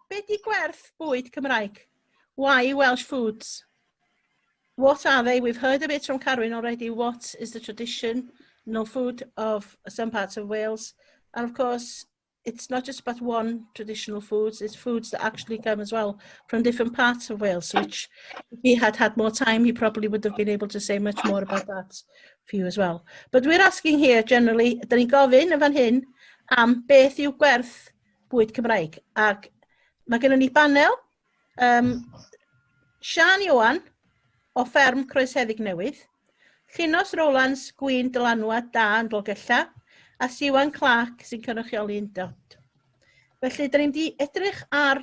Be di Gwerth Bwyd Cymreig? Why Welsh foods? What are they? We've heard a bit from Carwyn already. What is the traditional food of some parts of Wales? And of course, it's not just about one traditional foods, it's foods that actually come as well from different parts of Wales, which if he had had more time, he probably would have been able to say much more about that for you as well. But we're asking here generally, da ni'n gofyn yn fan hyn am beth yw Gwerth Bwyd Cymreig. Ac mae gennym ni banel, Siân Ioan o Fferm Croesheddig Newydd, Llinos, Rowlands, Gwin, Dylanwad, da yn Dolgella, a Siwan Clarc sy'n cynrychioli undod. Felly, da ni'n di edrych ar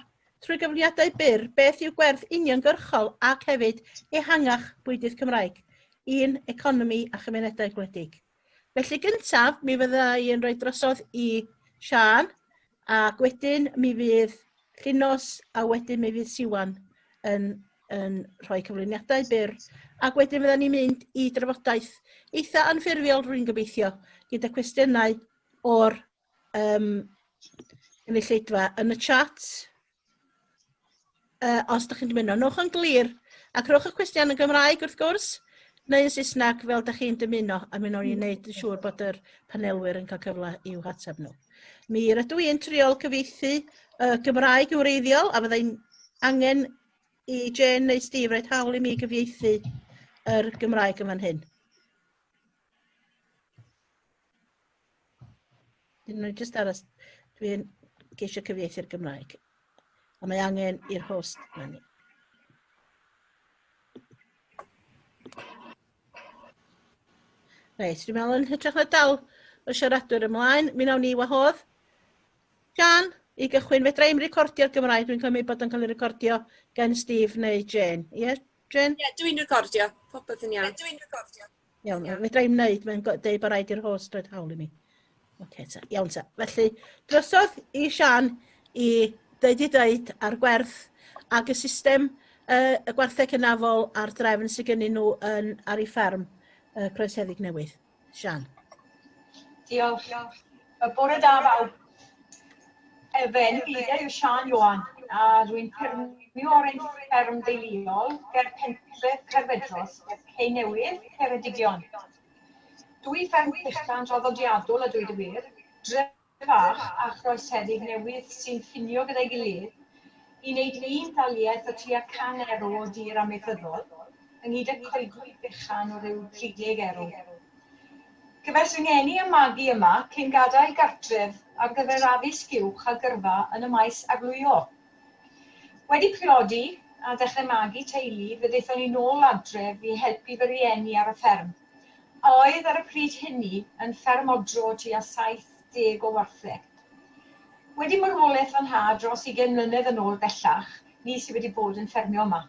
trwy gyflwyniadau byr beth yw gwerth uniongyrchol ac hefyd ehangach bwydydd Cymraeg, un economi a chymunedau gwledig. Felly gyntaf, mi fydda i'n rhoi drosodd i Siân, ac wedyn mi fydd Llinos a wedyn mi fydd Siwan yn rhoi cyflwyniadau byr, ac wedyn fydda ni'n mynd i drafodaeth eitha anffurfiol rwy'n gobeithio, gyda cwestiynau o'r gynulleidfa yn y chat. Os ydych chi'n dymuno, nowch yn glir, ac rhowch y cwestiwn yn Gymraeg wrth gwrs, neu yn Saesneg fel ydych chi'n dymuno, a mi wnawn ni wneud yn siŵr bod yr panelwyr yn cael cyfle i'w hateb nhw. Mi rydw i'n triol cyfieithu Gymraeg i'w wreiddiol, a fyddai'n angen i Jane neu Steve rhaid hawl i mi gyfieithu yr Gymraeg yn fan hyn. Dwi'n geisio cyfieithu'r Gymraeg. A mae angen i'r host fan hyn. Reit, dwi'n meddwl yn hytrach na dal y siaradwyr ymlaen. Mi wnawn ni wahodd. Siân, i gychwyn, fedra i'n recordio'r Gymraeg. Dwi'n cymryd bod yn cael ei recordio gen Steve neu Jane. Ie, Jane? Ie, dwi'n recordio. Popeth yn iawn. Iawn, fedra i'n wneud. Mae'n dweud bod rhaid i'r host roed hawl i mi. Oce, iawn ta. Felly, drosodd i Siân i dweud ar gwerth ac y system y gwerthau cynafol a'r drefn sydd gennyn nhw ar ei fferm Croesheddig Newydd. Siân. Diolch. Bore da fawr. Fy enw yw Siân Ioan, a dwi'n ffermio o'r ein fferm deuluol ger pentref Cerfedros, ger Newydd, Ceredigion. Dwi fferm uchlan traddodiadol a dweud y wir, dref fach a Croesheddig Newydd sy'n ffinio gyda'i gilydd i wneud un daliaeth o tua 100 ero o dir amaethyddol, ynghyd â coedwig fechan o ryw 30 ero. Gyfes fy ngeni y magu yma cyn gadael gartref ar gyfer addysg uwch a gyrfa yn y maes arlwyo. Wedi priodi a dechrau magu teulu, fe ddaethon ni nôl adref i helpu fy rieni ar y fferm. A oedd ar y pryd hynny yn fferm odro tua 70 o wartheg. Wedi marwolaeth fan ha dros 20 mlynedd yn ôl bellach, ni sydd wedi bod yn ffermio yma.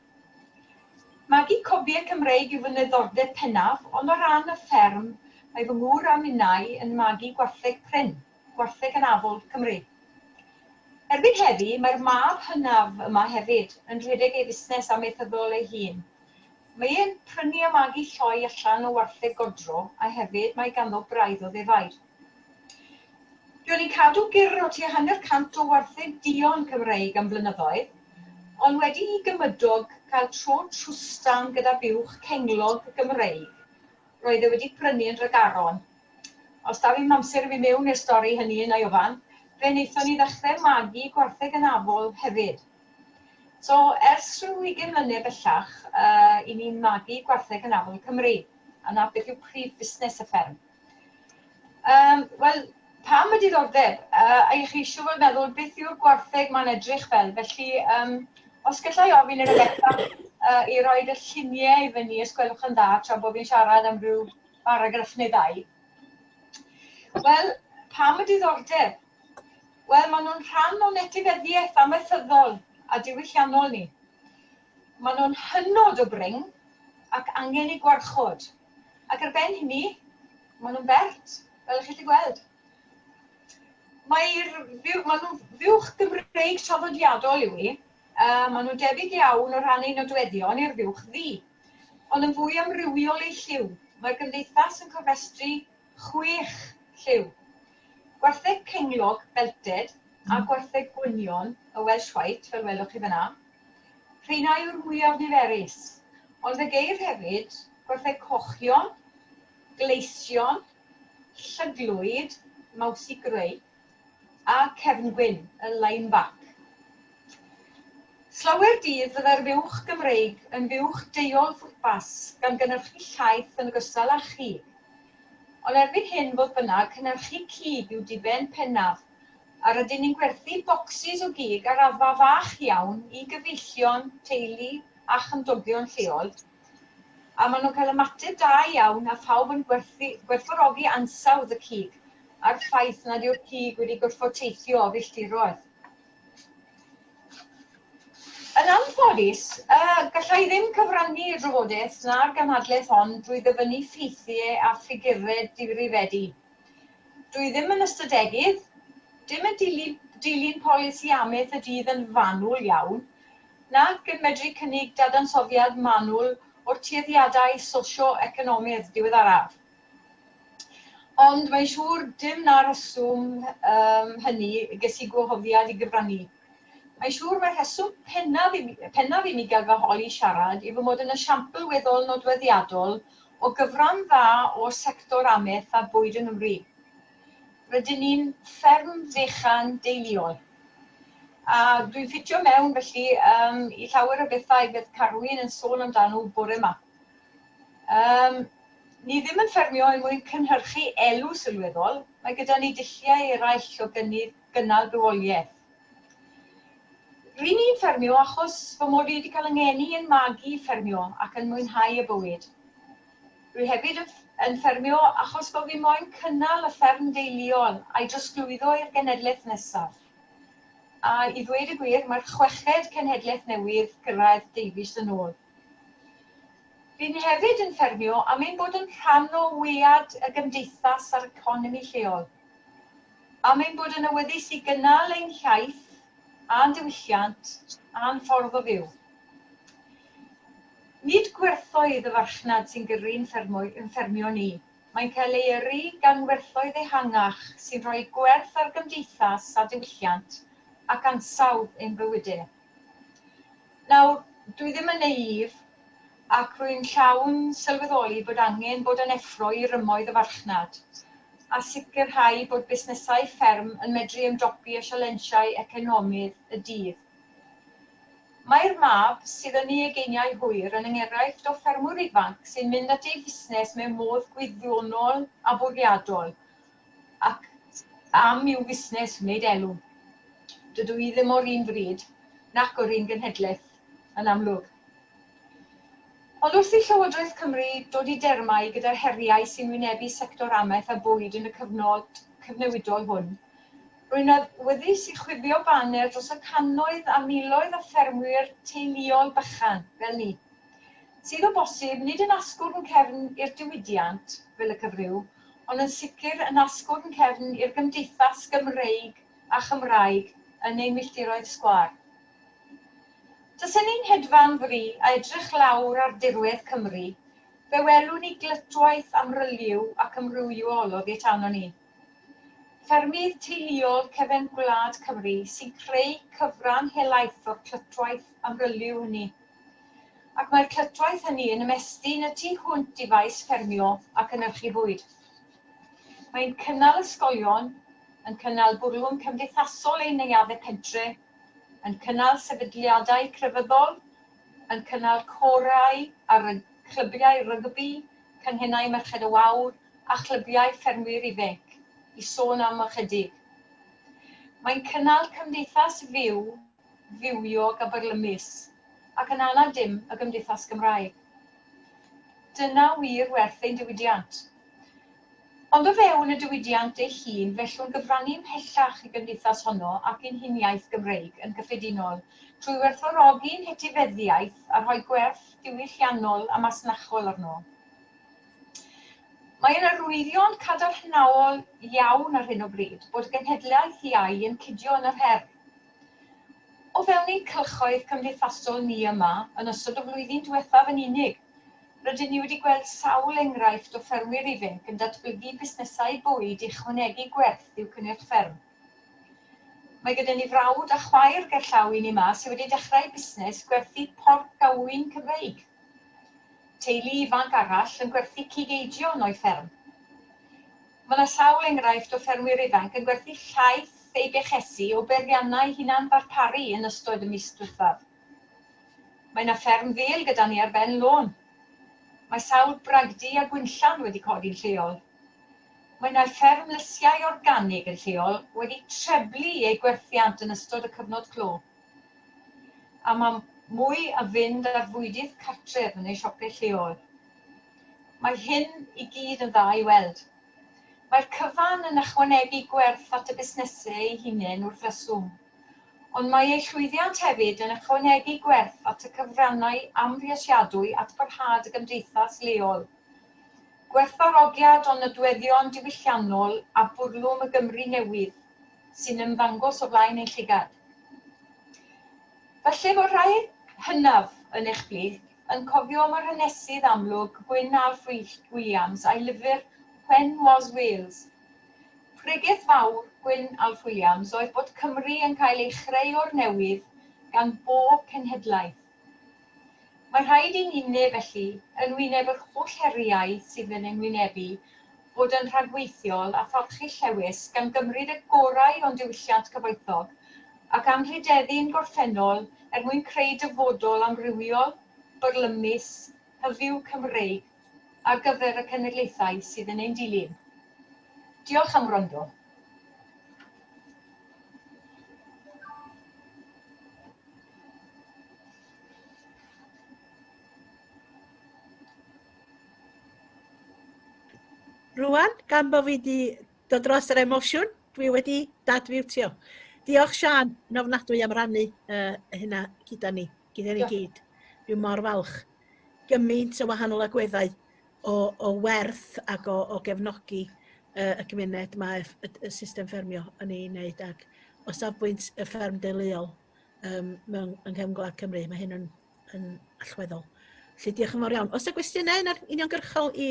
Magu cofiau Cymreig yw fy niddordeb pennaf, ond o ran y fferm, mae fy ngŵr a minnau yn magu gwartheg pren, gwartheg anafol Cymru. Erbyn heddi, mae'r mab hynaf yma hefyd yn rhedeg ei fusnes amaethyddol ei hun. Mae e'n prynu a magu lloi allan o wartheg godro a hefyd mae ganddo braidd o ddefaid. Dwi'n ni'n cadw gyr o tua 100 o wartheg dion Cymreig am blynyddoedd, ond wedi i gymydog cael tro trwstan gyda buwch cenglog Gymreig. Roedd e wedi prynu yn Tregaron. Os da fi'n amser fi mewn i'r stori hynny yn Ioan, fe wnaethon ni ddechrau magu gwartheg anafol hefyd. So, ers rhyw 20 mlynedd bellach, i ni'n magu gwartheg anafol Cymru, a na beth yw prif busnes y fferm. Wel, pam y diddordeb? A i chi siŵr fod meddwl beth yw'r gwartheg mae'n edrych fel, felly os gallai ofyn i'r Alexa i roed y lluniau i fyny os gwelwch yn dda tra bod fi'n siarad am ryw baragraff neu ddau. Wel, pam y diddordeb? Wel, maen nhw'n rhan o netifeddiaeth amaethyddol a diwylliannol ni. Maen nhw'n hynod o bring ac angen i gwarchod. Ac ar ben hynny, maen nhw'n bert, fel ych chi gweld. Maen nhw'n fiwch Gymreig traddodiadol yw i. Maen nhw'n debyg iawn o ran ei nodweddion i'r fiwch ddi, ond yn fwy amrywiol ei lliw. Mae'r gymdeithas yn cofrestru 6 lliw. Gwartheg cenglog belted, a gwerthau gwynion, y Welsh White, fel welwch chi fyna. Rheina yw'r mwyaf niferus, ond y geir hefyd gwerthau cochion, gleision, llyglwyd, mawsi greu, a cefn gwyn, y line back. Slawer dydd fydda'r fuwch Gymreig yn fuwch deuol ffwrpas gan gynnyrchu llaeth yn ogystal â chig. Ond erbyn hyn fodd bynnag, cynnyrchu cig yw diben pennaf, a rydyn ni'n gwerthu bocsys o gig ar raddfa fach iawn i gyfeillion, teulu a chymdogion lleol, a maen nhw'n cael ymateb da iawn a phawb yn gwerthfawrogi ansawdd y cig, a'r ffaith nad yw'r cig wedi gwrthfoteithio o filltiroedd. Yn anffodus, gallai ddim cyfrannu i'r drafodaeth na'r gynhadledd hon drwy ddyfynnu ffeithiau a ffigurau difrifedi. Dwi ddim yn ystadegydd, dim yn dilyn polisi amaeth y dydd yn fanwl iawn, nac yn medru cynnig dadansoddiad manwl o'r tueddiadau sosio-economaidd diweddaraf. Ond mae'n siŵr dim na reswm hynny ges i gwahoddiad i gyfrannu. Mae'n siŵr mae'r rheswm pennaf i mi gael fy holi siarad i fy mod yn esiampl weddol nodweddiadol o gyfran dda o'r sector amaeth a bwyd yng Nghymru. Rydyn ni'n fferm fechan deuluol. A dwi'n ffitio mewn felly i llawer o bethau beth Carwyn yn sôn amdano bore yma. Ni ddim yn ffermio er mwyn cynhyrchu elw sylweddol, mae gyda ni dulliau eraill o gynnal bywoliaeth. Rydyn ni'n ffermio achos fy mod i wedi cael yngeni yn magu ffermio ac yn mwynhau y bywyd. Rwy hefyd yn ffermio achos bod fi moyn cynnal y fferm deuluol a'i drosglwyddo i'r genedlaeth nesaf. A i ddweud y gwir, mae'r chweched cenhedlaeth newydd gyrraedd deufis yn ôl. Rydyn hefyd yn ffermio am ein bod yn rhan o wead y gymdeithas a'r economi lleol. Am ein bod yn awyddus i gynnal ein llaeth a'n diwylliant, a'n ffordd o fyw. Nid gwerthoedd y farchnad sy'n gyrru'n ffermio ni. Mae'n cael ei yrru gan werthoedd ehangach sy'n rhoi gwerth ar gymdeithas a diwylliant ac ansawdd ein bywydau. Nawr, dwi ddim yn naïf ac rwy'n llawn sylweddoli bod angen bod yn effro i rymoedd y farchnad a sicrhau bod busnesau fferm yn medru ymdopi â sialensiau economaidd y dydd. Mae'r mab sydd yn ei ugeiniau hwyr yn enghraifft o ffermwr ifanc sy'n mynd at ei fusnes mewn modd gwyddonol a bwriadol ac am i'w fusnes wneud elw. Dydw i ddim o'r un bryd nac o'r un genhedlaeth yn amlwg. Ond wrth i Llywodraeth Cymru dod i dermau gyda'r heriau sy'n wynebu sector amaeth a bwyd yn y cyfnod cyfnewidol hwn, rwy'n awyddus i chwifio baner dros y cannoedd a miloedd o ffermwyr teuluol bychan fel ni, sydd o bosib nid yn asgwrn cefn i'r diwydiant fel y cyfryw, ond yn sicr yn asgwrn cefn i'r gymdeithas Gymreig a Chymraeg yn ei milltiroedd sgwâr. Tasen ni'n hedfan fri a edrych lawr ar dirwedd Cymru, fe welwn ni glytwaith amryliw ac amrywiol oddi tano ni. Ffermydd teuluol cefn gwlad Cymru sy'n creu cyfran helaeth o'r clytwaith amryliw hynny. Ac mae'r clytwaith hynny yn ymestyn y tu hwnt i faes ffermio ac cynhyrchu bwyd. Mae'n cynnal ysgolion, yn cynnal bwrlwm cymdeithasol ein neuaddau pentre, yn cynnal sefydliadau crefyddol, yn cynnal corau a chlybiau rygbi, canghennau Merched y Wawr a chlybiau ffermwyr ifanc, i sôn am ychydig. Mae'n cynnal cymdeithas fyw, fywiog a byrlymus, ac yn anad dim y gymdeithas Gymraeg. Dyna wir werth ein diwydiant. Ond o fewn y diwydiant ei hun, fellwn gyfrannu ymhellach i gymdeithas honno ac ein huniaeth Gymreig yn gyffredinol, trwy werthfawrogi'n hetifeddiaeth a rhoi gwerth diwylliannol a masnachol arno. Mae'n arwyddion cadarnhaol iawn ar hyn o bryd bod genhedlaeth iau yn cydio yn yr her. O fewn ein cylchoedd cymdeithasol ni yma, yn ystod y flwyddyn diwethaf yn unig, rydyn ni wedi gweld sawl enghraifft o ffermwyr ifanc yn datblygu busnesau bwyd i ychwanegu gwerth i'w cynnyrch fferm. Mae gyda ni frawd a chwaer gerllaw i ni ma sydd wedi dechrau busnes gwerthu porc a wyn Cymreig. Teulu ifanc arall yn gwerthu cigeidion o'i fferm. Mae yna sawl enghraifft o ffermwyr ifanc yn gwerthu llaeth ei bechesu o beriannau hunan ddarparu yn ystod y mis diwethaf. Mae yna fferm fel gyda ni ar ben lôn. Mae sawl bragdy a gwynllan wedi codi'n lleol. Mae yna fferm lysiau organig yn lleol wedi treblu ei gwerthiant yn ystod y cyfnod clo. A mae mwy a fynd ar fwydydd cartref yn ei siopau lleol. Mae hyn i gyd yn dda i weld. Mae'r cyfan yn ychwanegu gwerth at y busnesau ei hunain wrth reswm, ond mae ei llwyddiant hefyd yn ychwanegu gwerth at y cyfrannau amhriasiadwy at barhad y gymdeithas leol. Gwerthfawrogiad o nodweddion diwylliannol a bwrlwm y Gymru Newydd, sy'n ymddangos o flaen ein llygad. Felly mae rhai hynaf yn eich blith yn cofio am yr hanesydd amlwg Gwyn a'i lyfr When Was Wales. Pregeth fawr Gwyn Williams oedd bod Cymru yn cael ei chreu o'r newydd gan bob cenhedlaeth. Mae rhaid i ni felly, yn wyneb yr holl heriau sydd yn yngwynebu, bod yn rhagweithiol a tholchi llewis gan gymryd y gorau o'n diwylliant cyfoethog ac anrhydeddu'n gorffennol mwyn creu dyfodol amrywiol, byrlymus, hyfyw Cymreig ar gyfer y cenedlaethau sydd yn ein dilyn. Diolch am wrando. Rwan, gan bod fi wedi dod dros yr emosiwn, dwi wedi dadfiwtio. Diolch Siân, yn ofnadwy am rannu hynna gyda ni gyd. Dwi'n mor falch. Gymaint o wahanol agweddau o werth ac o gefnogi y gymuned mae y system ffermio yn ei wneud ac o safbwynt y fferm deuluol yng nghefn Gwlad Cymru. Mae hyn yn allweddol. Felly diolch yn fawr iawn. Os y gwestiynau yn yr uniongyrchol i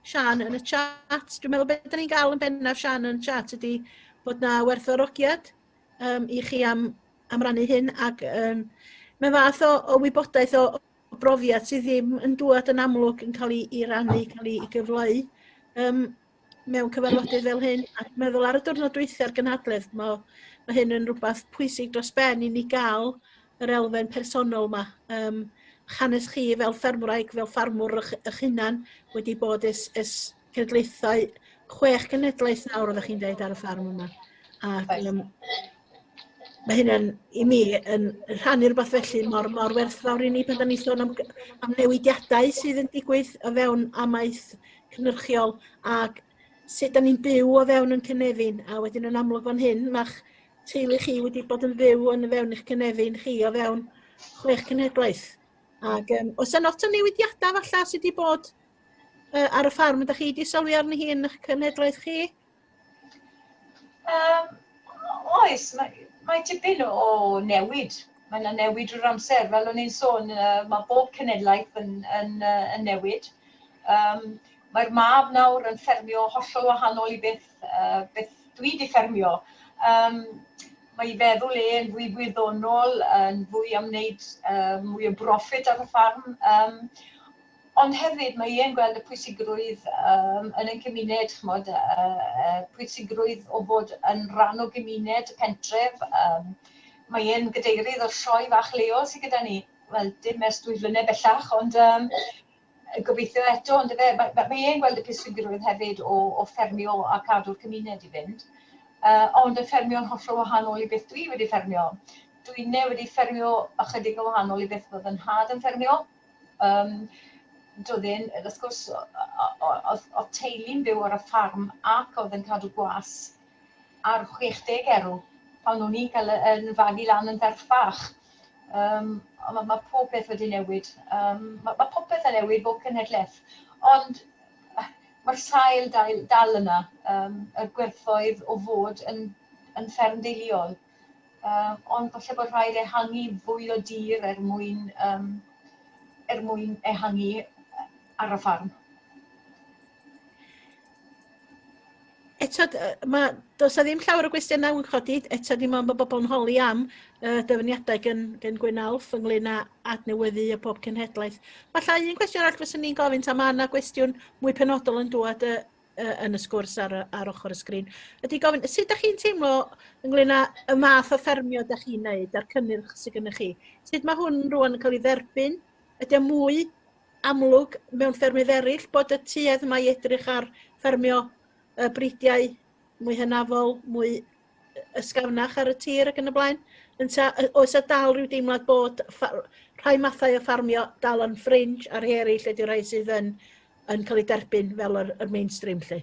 Siân yn y chat, dwi'n meddwl beth ni'n gael yn bennaf Siân yn y chat ydy bod na werthfawrogiad i chi am rannu hyn ac mae'n fath o wybodaeth o brofiad sydd ddim yn dŵad yn amlwg yn cael ei rannu, cael ei gyfleu mewn cyfarfodydd fel hyn. Ac meddwl ar y diwrnod dwytha'r gynhadledd, mae hyn yn rhywbeth pwysig dros ben i ni gael yr elfen personol yma. Hanes chi fel ffermwraig, fel ffarmwr eich hunan wedi bod ys cenedlaethau, 6 cenedlaeth nawr oeddech chi'n deud ar y ffarm yma. Ac mae hyn i mi yn rhannu rhywbeth felly mor werthfawr i ni pan da ni sôn am newidiadau sydd yn digwydd o fewn amaeth cynhyrchiol ac sut da ni'n byw o fewn yn cynefin. A wedyn yn amlwg fan hyn, mae'ch teulu chi wedi bod yn fyw yn fewn eich cynefin chi o fewn 6 cenedlaeth. Ac os yna lot o newidiadau falla sydd wedi bod ar y ffarm, ydych chi wedi sylwi arni hi yn eich cenedlaeth chi? Oes, mae tipyn o newid. Mae yna newid drwy'r amser. Fel o'n i'n sôn, mae bob cenedlaeth yn newid. Mae'r mab nawr yn ffermio hollol wahanol i beth dwi wedi ffermio. Mae ei feddwl yn fwy gwyddonol, yn fwy am wneud mwy o broffit ar y ffarm. Ond hefyd mae e'n gweld y pwysigrwydd yn ein cymuned, pwysigrwydd o fod yn rhan o gymuned y pentref. Mae e'n gadeirydd o'r sioe fach leol sydd gyda ni. Wel, dim ers 2 flynedd bellach, ond gobeithio eto. Ond mae e'n gweld y pwysigrwydd hefyd o ffermio a cadw'r cymuned i fynd. Ond y ffermio'n hollol wahanol i beth dwi wedi ffermio. Dwi wedi ffermio ychydig o wahanol i beth oedd yn had yn ffermio. Wrth gwrs, oedd teulu'n byw ar y ffarm ac oedd yn cadw gwas ar 60 erw pan o'n i'n cael yn fagu lan yn ferch fach. Mae pob beth wedi newid. Mae popeth yn newid bob cenhedlaeth. Ond mae'r sail dal yna, y gwerthoedd o fod yn fferm deuluol. Ond falle bod rhaid ehangu fwy o dir mwyn ehangu ar y ffarm. Eto, does na ddim llawer o gwestiynau yn chodi, eto dim ond bod bobl yn holi am dyfyniadau gen Gwyn Alf ynglyn â adnewyddu y pob cenhedlaeth. Falle un cwestiwn arall fyswn ni'n gofyn, ta mae yna gwestiwn mwy penodol yn dod yn y sgwrs ar ochr y sgrin. Ydy gofyn, sut ydych chi'n teimlo ynglyn â y math o ffermio ydych chi'n neud a'r cynnyrch sydd gennych chi? Sut mae hwn rwan yn cael ei dderbyn? Ydy mwy amlwg mewn ffermydd eraill bod y tuedd yma i edrych ar ffermio bridiau mwy hynafol, mwy ysgafnach ar y tir ac yn y blaen? Oes y dal rhyw deimlad bod rhai mathau o ffarmio dal yn fringe a'r eraill ydy'r rhai sydd yn cael ei derbyn fel yr mainstream lle?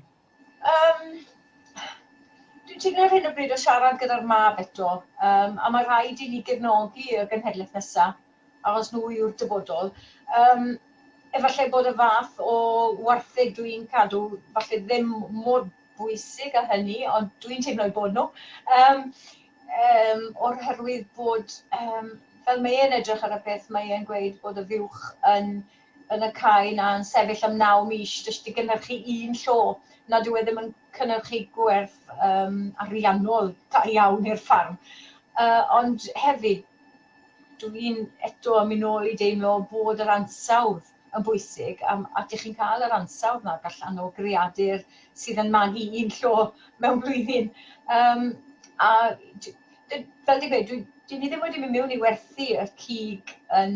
Dwi'n teimlo ar hyn o bryd o siarad gyda'r mab eto, a mae rhaid i ni gefnogi y genhedlaeth nesaf, achos nhw yw'r dyfodol. Efallai bod y fath o wartheg dwi'n cadw, falle ddim mor bwysig â hynny, ond dwi'n teimlo i bod nhw. O'r herwydd bod, fel mae e'n edrych ar y peth, mae e'n gweud bod y fiwch yn y cae na'n sefyll am 9 mis, jyst i gynhyrchu un llo, nad yw e ddim yn cynhyrchu gwerth ariannol da iawn i'r ffarm. Ond hefyd, dwi'n eto yn mynd nôl i deimlo bod yr ansawdd yn bwysig, a ydych chi'n cael yr ansawdd yna allan o greadur sydd yn magu un llo mewn blwyddyn. A fel di gweud, dyn ni ddim wedi mynd mewn i werthu y cig yn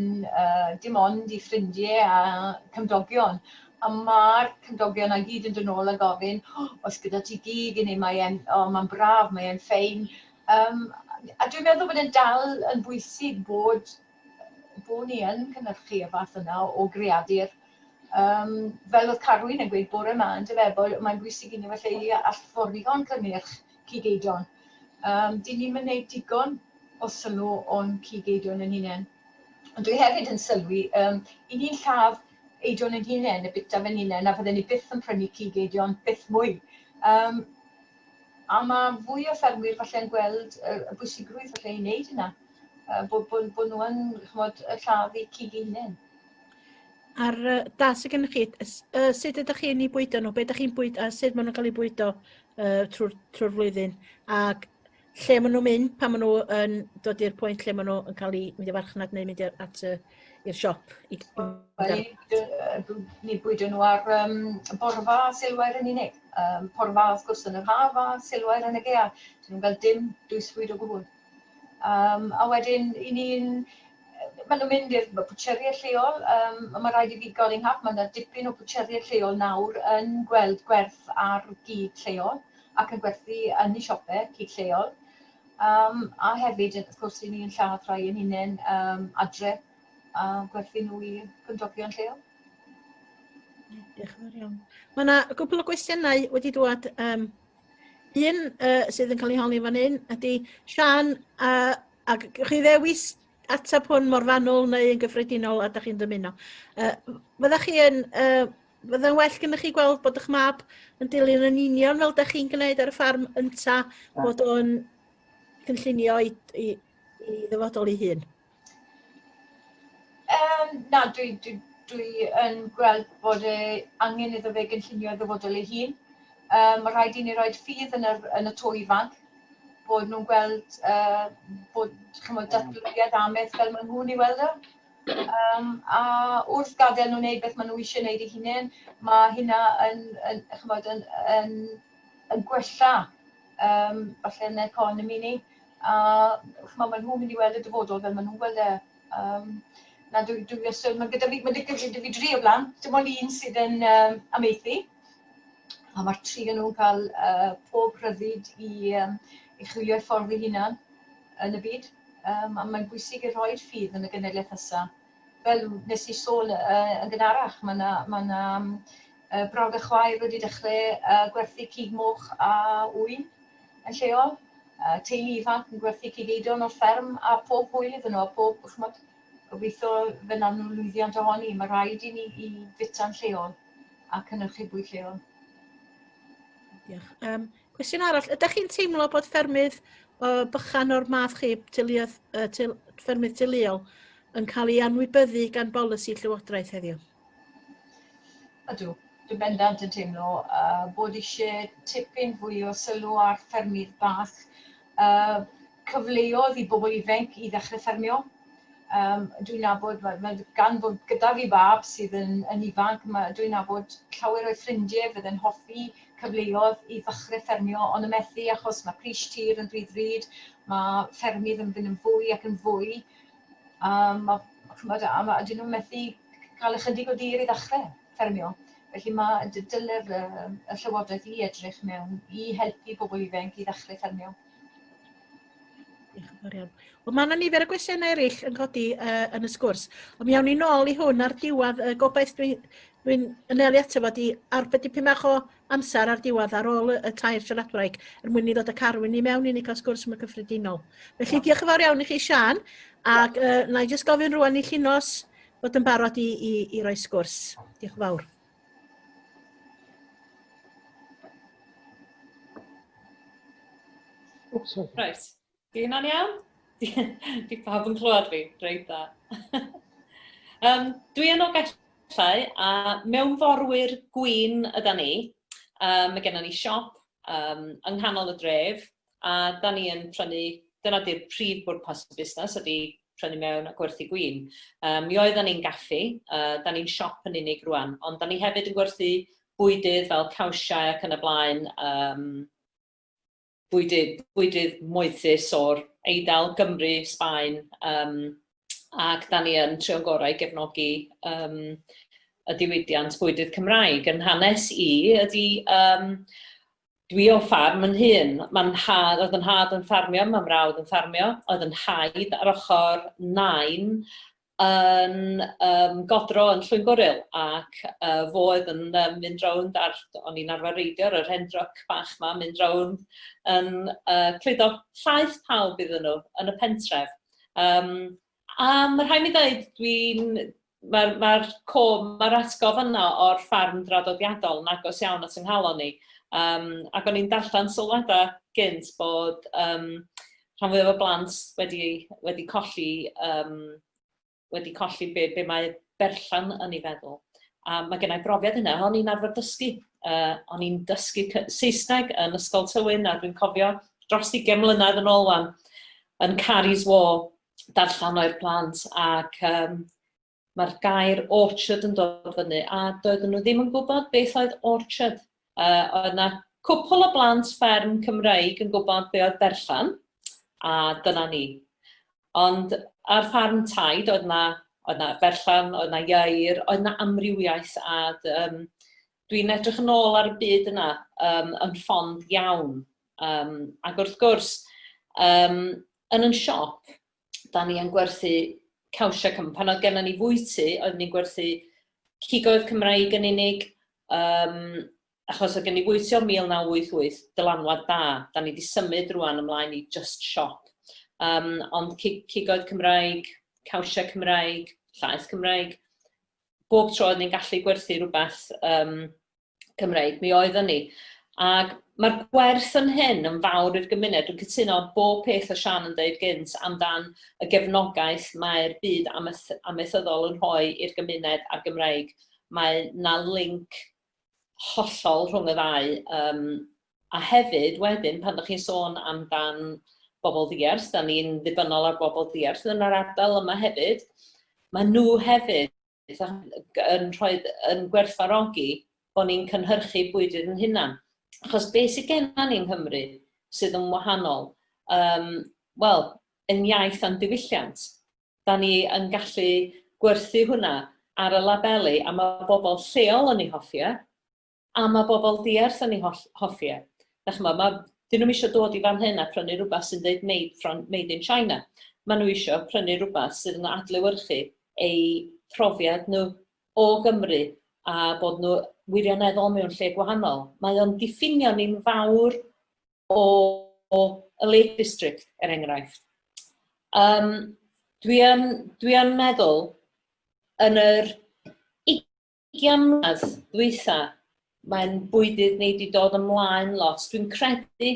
dim ond i ffrindiau a cymdogion. A mae'r cymdogion a gyd yn dod nôl a gofyn, os gyda ti gig i ni, mae'n braf, mae'n ffein. A dwi'n meddwl bod e'n dal yn bwysig bod ni yn cynhyrchu y fath yna o greadur. Fel oedd Carwyn yn gweud bore yma, mae'n bwysig i ni falle i allforion cynnyrch cigeidion. Dyn ni'n gwneud digon o sylw o'n cigeidion yn hunain. Ond dwi hefyd yn sylwi, i ni'n lladd eidion yn hunain, y bita fe'n hunain, a fydden ni byth yn prynu cigeidion, byth mwy. A mae fwy o ffermwyr falle yn gweld y bwysigrwydd falle i wneud yna. Bod nhw yn lladd eu cig hunain. A'r das y gennych chi, sut ydych chi'n ei bwydo nhw? Be ydych chi'n bwydo, a sut maen nhw'n cael ei bwydo trwy'r flwyddyn? Ac lle maen nhw'n mynd pan maen nhw yn dod i'r pwynt lle maen nhw yn cael ei mynd i farchnad neu mynd i'r siop? Ni bwydo nhw ar borfa silwair yn unig. Porfa wrth gwrs yn yr haf a silwair yn y gaea. Dyn nhw'n fel dim dwysfwyd o gwbl. A wedyn, maen nhw'n mynd i'r bwtseriau lleol, mae rhaid i fi godi nghap, mae yna dipyn o bwtseriau lleol nawr yn gweld gwerth ar gig lleol ac yn gwerthu yn eu siopau, cig lleol. A hefyd, wrth gwrs, i ni'n lladd rhai yn hunain adre a gwerthu nhw i gymdogion lleol. Diolch yn fawr iawn. Mae yna gwbl o gwestiynau wedi dod. Un sydd yn cael ei holi fan hyn ydy Siân, a chi ddewis ateb hwn mor fanwl neu yn gyffredinol a ydych chi'n dymuno. Fyddech well gennych chi gweld bod eich mab yn dilyn yn union fel ydych chi'n gwneud ar y ffarm ynta bod o'n cynllunio i ddyfodol ei hun? Na, dwi yn gweld bod angen iddo fe gynllunio ddyfodol ei hun. Mae rhaid i ni roed ffydd yn y to ifanc, bod nhw'n gweld bod datblygiad ameth fel maen nhw'n ei weld o. A wrth gadael nhw'n gwneud beth maen nhw eisiau gwneud eu hunain, mae hynna yn gwella falle yn economi ni. A maen nhw'n mynd i weld y dyfodol fel maen nhw'n gweld e. Mae gyda fi 3 o blant, dim ond un sydd yn amaethu. A mae'r 3 yn nhw'n cael pob rhyddid i chwilio ffordd eu hunain yn y byd. A mae'n bwysig i rhoi'r ffydd yn y genhedlaeth nesaf. Fel nes i sôn yn gynharach, mae yna brawd a chwaer wedi dechrau gwerthu cig moch a wyn yn lleol. Teulu ifanc yn gwerthu cigeidion o'r fferm a pob hwyl iddyn nhw, a pob gobeithio fe nawn nhw lwyddiant ohoni. Mae rhaid i ni i fita'n lleol a cynhyrchu bwyd lleol. Diolch. Cwestiwn arall, ydych chi'n teimlo bod ffermydd bychan o'r math chi, ffermydd teuluol, yn cael ei anwybyddu gan bolisi llywodraeth heddiw? Ydw. Dwi'n bendant yn teimlo bod eisiau tipyn fwy o sylw ar ffermydd bach, cyfleoedd i bobl ifanc i ddechrau ffermio. Dwi'n nabod, gan bod gyda fi bab sydd yn ifanc, dwi'n nabod llawer o'i ffrindiau fydd yn hoffi cyfleoedd i ddechrau ffermio, ond y methu achos mae pris tir yn rhy ddrud, mae ffermydd yn mynd yn fwy ac yn fwy. Dyn nhw'n methu cael ychydig o dir i ddechrau ffermio. Felly mae dylef y Llywodraeth i edrych mewn i helpu pobl ifanc i ddechrau ffermio. Diolch yn fawr iawn. Wel, mae yna nifer o gwestiynau eraill yn codi yn y sgwrs. Ond mi awn ni nôl i hwn ar diwedd. Gobeith dwi'n anelu ato fod i arbed dipyn bach o amser ar diwedd ar ôl y tair siaradwraig er mwyn i ddod y carwyn i mewn i ni cael sgwrs yma cyffredinol. Felly diolch yn fawr iawn i chi, Siân. Ac na i jyst gofyn rwan i Llinos fod yn barod i roi sgwrs. Diolch yn fawr. Reit, di hynna'n iawn? Di pawb yn clywed fi, reit da. Dwi yn o gellau a mewnforwyr Gwin yda ni. Mae gennym ni siop yng nghanol y dref a da ni yn prynu, dyna di'r prif bwrpas y busnes ydy prynu mewn a gwerthu Gwin. Mi oedden ni'n gaffi, da ni'n siop yn unig rwan, ond da ni hefyd yn gwerthu bwydydd fel cawsiau ac yn y blaen, bwydydd moethus o'r Eidal, Gymru, Sbaen, ac da ni yn trio'n gorau gefnogi y diwydiant bwydydd Cymraeg. Yn hanes i ydy, dwi o ffarm yn hun. Oedd yn had yn ffarmio, mae mrawd yn ffarmio, oedd yn haid ar ochr nain yn godro yn Llwyngwryl ac fo oedd yn mynd rownd o'n i'n arfer reidio yr hendroc bach ma, mynd rownd yn cludo llaeth pawb iddyn nhw yn y pentref. A mae rhaid mi ddweud, mae'r atgof yna o'r ffarm draddodiadol yn agos iawn at ynghalon ni. Ac o'n i'n darllen sylwadau gynt bod rhan fwyaf o blant wedi colli be mae berllan yn ei feddwl. A mae gennau brofiad yna, o'n i'n arfer dysgu. O'n i'n dysgu Saesneg yn ysgol Tywyn, a dwi'n cofio dros 20 mlynedd yn ôl wan, yn Carries War, darllan o'r plant, ac mae'r gair orchard yn dod fyny, a doedden nhw ddim yn gwybod beth oedd orchard. Oedd yna cwpl o blant fferm Cymreig yn gwybod be oedd berllan, a dyna ni. Ond ar ffarm Taid, oedd na berllan, oedd na ieir, oedd na amrywiaeth, a dwi'n edrych yn ôl ar y byd yna yn ffond iawn. Ac wrth gwrs, yn siop, da ni yn gwerthu cawsiau Cymru. Pan oedd gennym ni fwyty, oedd ni'n gwerthu cigoedd Cymreig yn unig, achos oedd gen i fwyty o 1988, Dylanwad da. Da ni wedi symud rwan ymlaen i just shop. Ond cigoedd Cymreig, cawsiau Cymreig, llaeth Cymreig, bob tro oedd ni'n gallu gwerthu rhywbeth Cymreig, mi oedden ni. Ac mae'r gwerth yn hyn yn fawr i'r gymuned. Dwi'n cytuno bob peth o Siân yn dweud gynt amdan y gefnogaeth mae'r byd amaethyddol yn rhoi i'r gymuned a'r Gymreig. Mae na link hollol rhwng y ddau. A hefyd, wedyn, pan ydych chi'n sôn amdan bobl ddiarth, da ni'n ddibynnol ar bobl diarth yn yr ardal yma hefyd. Mae nhw hefyd yn gwerthfawrogi bod ni'n cynhyrchu bwydydd yn hunan. Achos beth sydd gennym ni yng Nghymru sydd yn wahanol, wel, yn iaith a'n diwylliant. Da ni yn gallu gwerthu hwnna ar y labelu, a mae bobl lleol yn ei hoffio, a mae bobl diarth yn ei hoffio. Dyn nhw'n eisiau dod i fan hyn a prynu rhywbeth sy'n dweud made in China. Maen nhw eisiau prynu rhywbeth sydd yn adlewyrchu eu profiad nhw o Gymru a bod nhw wirioneddol mewn lle gwahanol. Mae o'n diffinio ni'n fawr o y Lake District, enghraifft. Dwi yn meddwl yn yr 20 mlynedd dwytha, mae'n bwydydd ni wedi dod ymlaen lot. Dwi'n credu,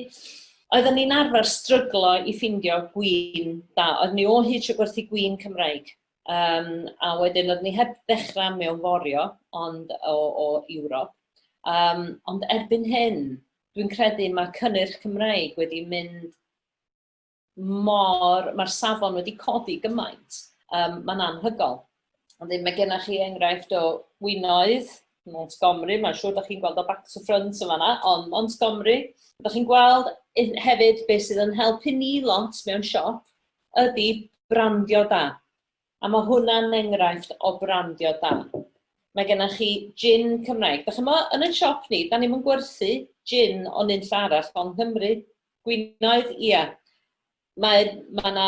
oedden ni'n arfer stryglo i ffindio gwin da. Oedden ni o hyd eisiau gwerthu gwin Cymreig. A wedyn oedden ni heb ddechrau mewn forio, ond o Ewrop. Ond erbyn hyn, dwi'n credu mae cynnyrch Cymreig wedi mynd mae'r safon wedi codi gymaint. Mae'n anhygol. Ond mae gennych chi enghraifft o Wynoedd, Montgomery, mae'n siŵr ydych chi'n gweld o back to front yn fanna, ond Montgomery. Ydych chi'n gweld hefyd beth sydd yn helpu ni lot mewn siop ydy brandio da. A mae hwnna'n enghraifft o brandio da. Mae gennych chi gin Cymreig. Dach chi'n meddwl, yn y siop ni, da ni'n mynd gwerthu gin o nunll arall, ond Nghymru, Gwinoedd, ia. Mae yna,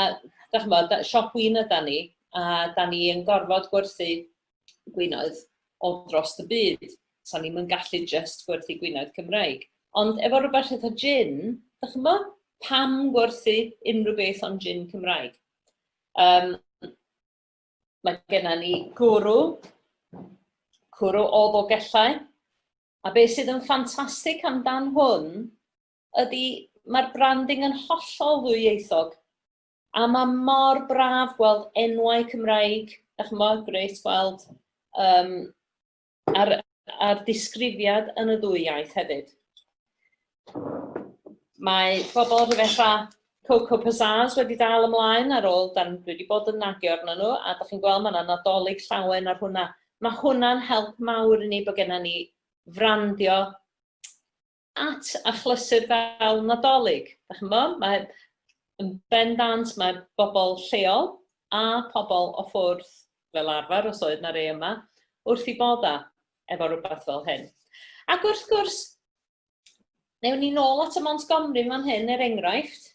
dach chi'n meddwl, siop wyn yda ni, a da ni yn gorfod gwerthu Gwinoedd o dros y byd. So ni'n mynd gallu just gwerthu Gwinoedd Cymreig. Ond efo rhywbeth eitha gin, dach chi'n meddwl, pam gwerthu unrhyw beth o'n gin Cymreig? Mae genna ni cwrw o Ddogellau. A beth sydd yn ffantastig amdan hwn ydy mae'r branding yn hollol ddwyieithog. A mae mor braf gweld enwau Cymreig, dach chi'n grêt gweld a'r disgrifiad yn y ddwy iaith hefyd. Mae bobl rhywbeth Coco Pizzazz wedi dal ymlaen ar ôl, dwi wedi bod yn nagio arnyn nhw, a dach chi'n gweld mae yna nadolig llawen ar hwnna. Mae hwnna'n help mawr i ni bod gennym ni frandio at achlysur fel nadolig. Dach chi'n gweld, mae yn bendant mae bobl lleol a pobl o ffwrdd fel arfer, os oedd na rei yma, wrth i boda efo rhywbeth fel hyn. Ac wrth gwrs, newn ni nôl at y Montgomery fan hyn enghraifft,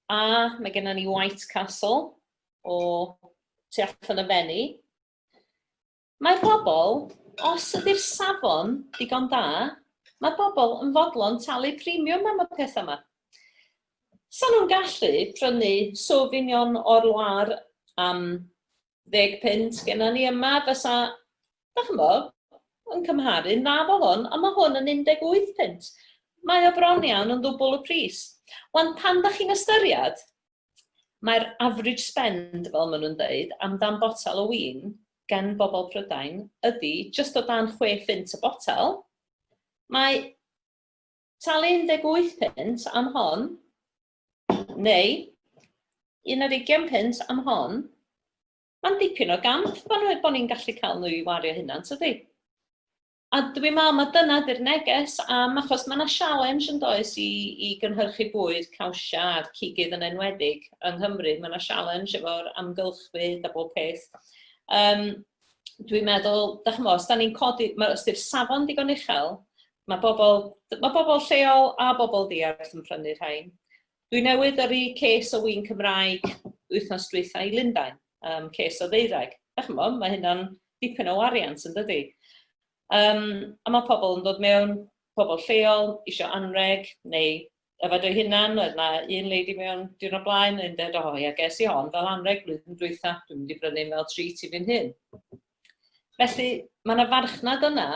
a mae gennym ni White Castle o tu allan y fenni. Mae bobl, os ydy'r safon digon da, mae bobl yn fodlon talu premium am y peth yma. Sa nhw'n gallu prynu Sauvignon o'r Loire am 10 pint gennym ni yma, fysa, dach chi'n bod, yn cymharu na fo hwn, a mae hwn yn 18 pint. Mae o bron iawn yn ddwbl y pris. Wan pan dach chi'n ystyried, mae'r average spend, fel maen nhw'n dweud, amdan botel o win gan bobl Prydain ydy, just o dan 6 pint y botel, mae talu 18 pint am hon, neu 20 pint am hon, mae'n dipyn o gamp bod ni'n gallu cael nhw i wario hynna, tydi? A dwi'n meddwl mae dyna di'r neges, achos mae yna challenge yn does i gynhyrchu bwyd, cawsia a'r cigydd yn enwedig yng Nghymru. Mae yna challenge efo'r amgylchfyd a bob peth. Dwi'n meddwl, dach chi'n os da ni'n codi, os ydy'r safon digon uchel, mae bobl lleol a bobl diarth yn prynu rhain. Dwi newydd yrru ces o win Cymraeg wythnos dwytha i Lundain, ces o 12. Dach chi'n mae hynna'n dipyn o wariant yn dydi. A mae pobl yn dod mewn, pobl lleol, isio anreg, neu efo dwi hynna'n, oedd na un lady mewn diwrnod blaen, yn dweud, ia, ges i hon fel anreg blwyddyn dwytha, dwi'n mynd i brynu fel treat i fy'n hyn. Felly, mae yna farchnad yna,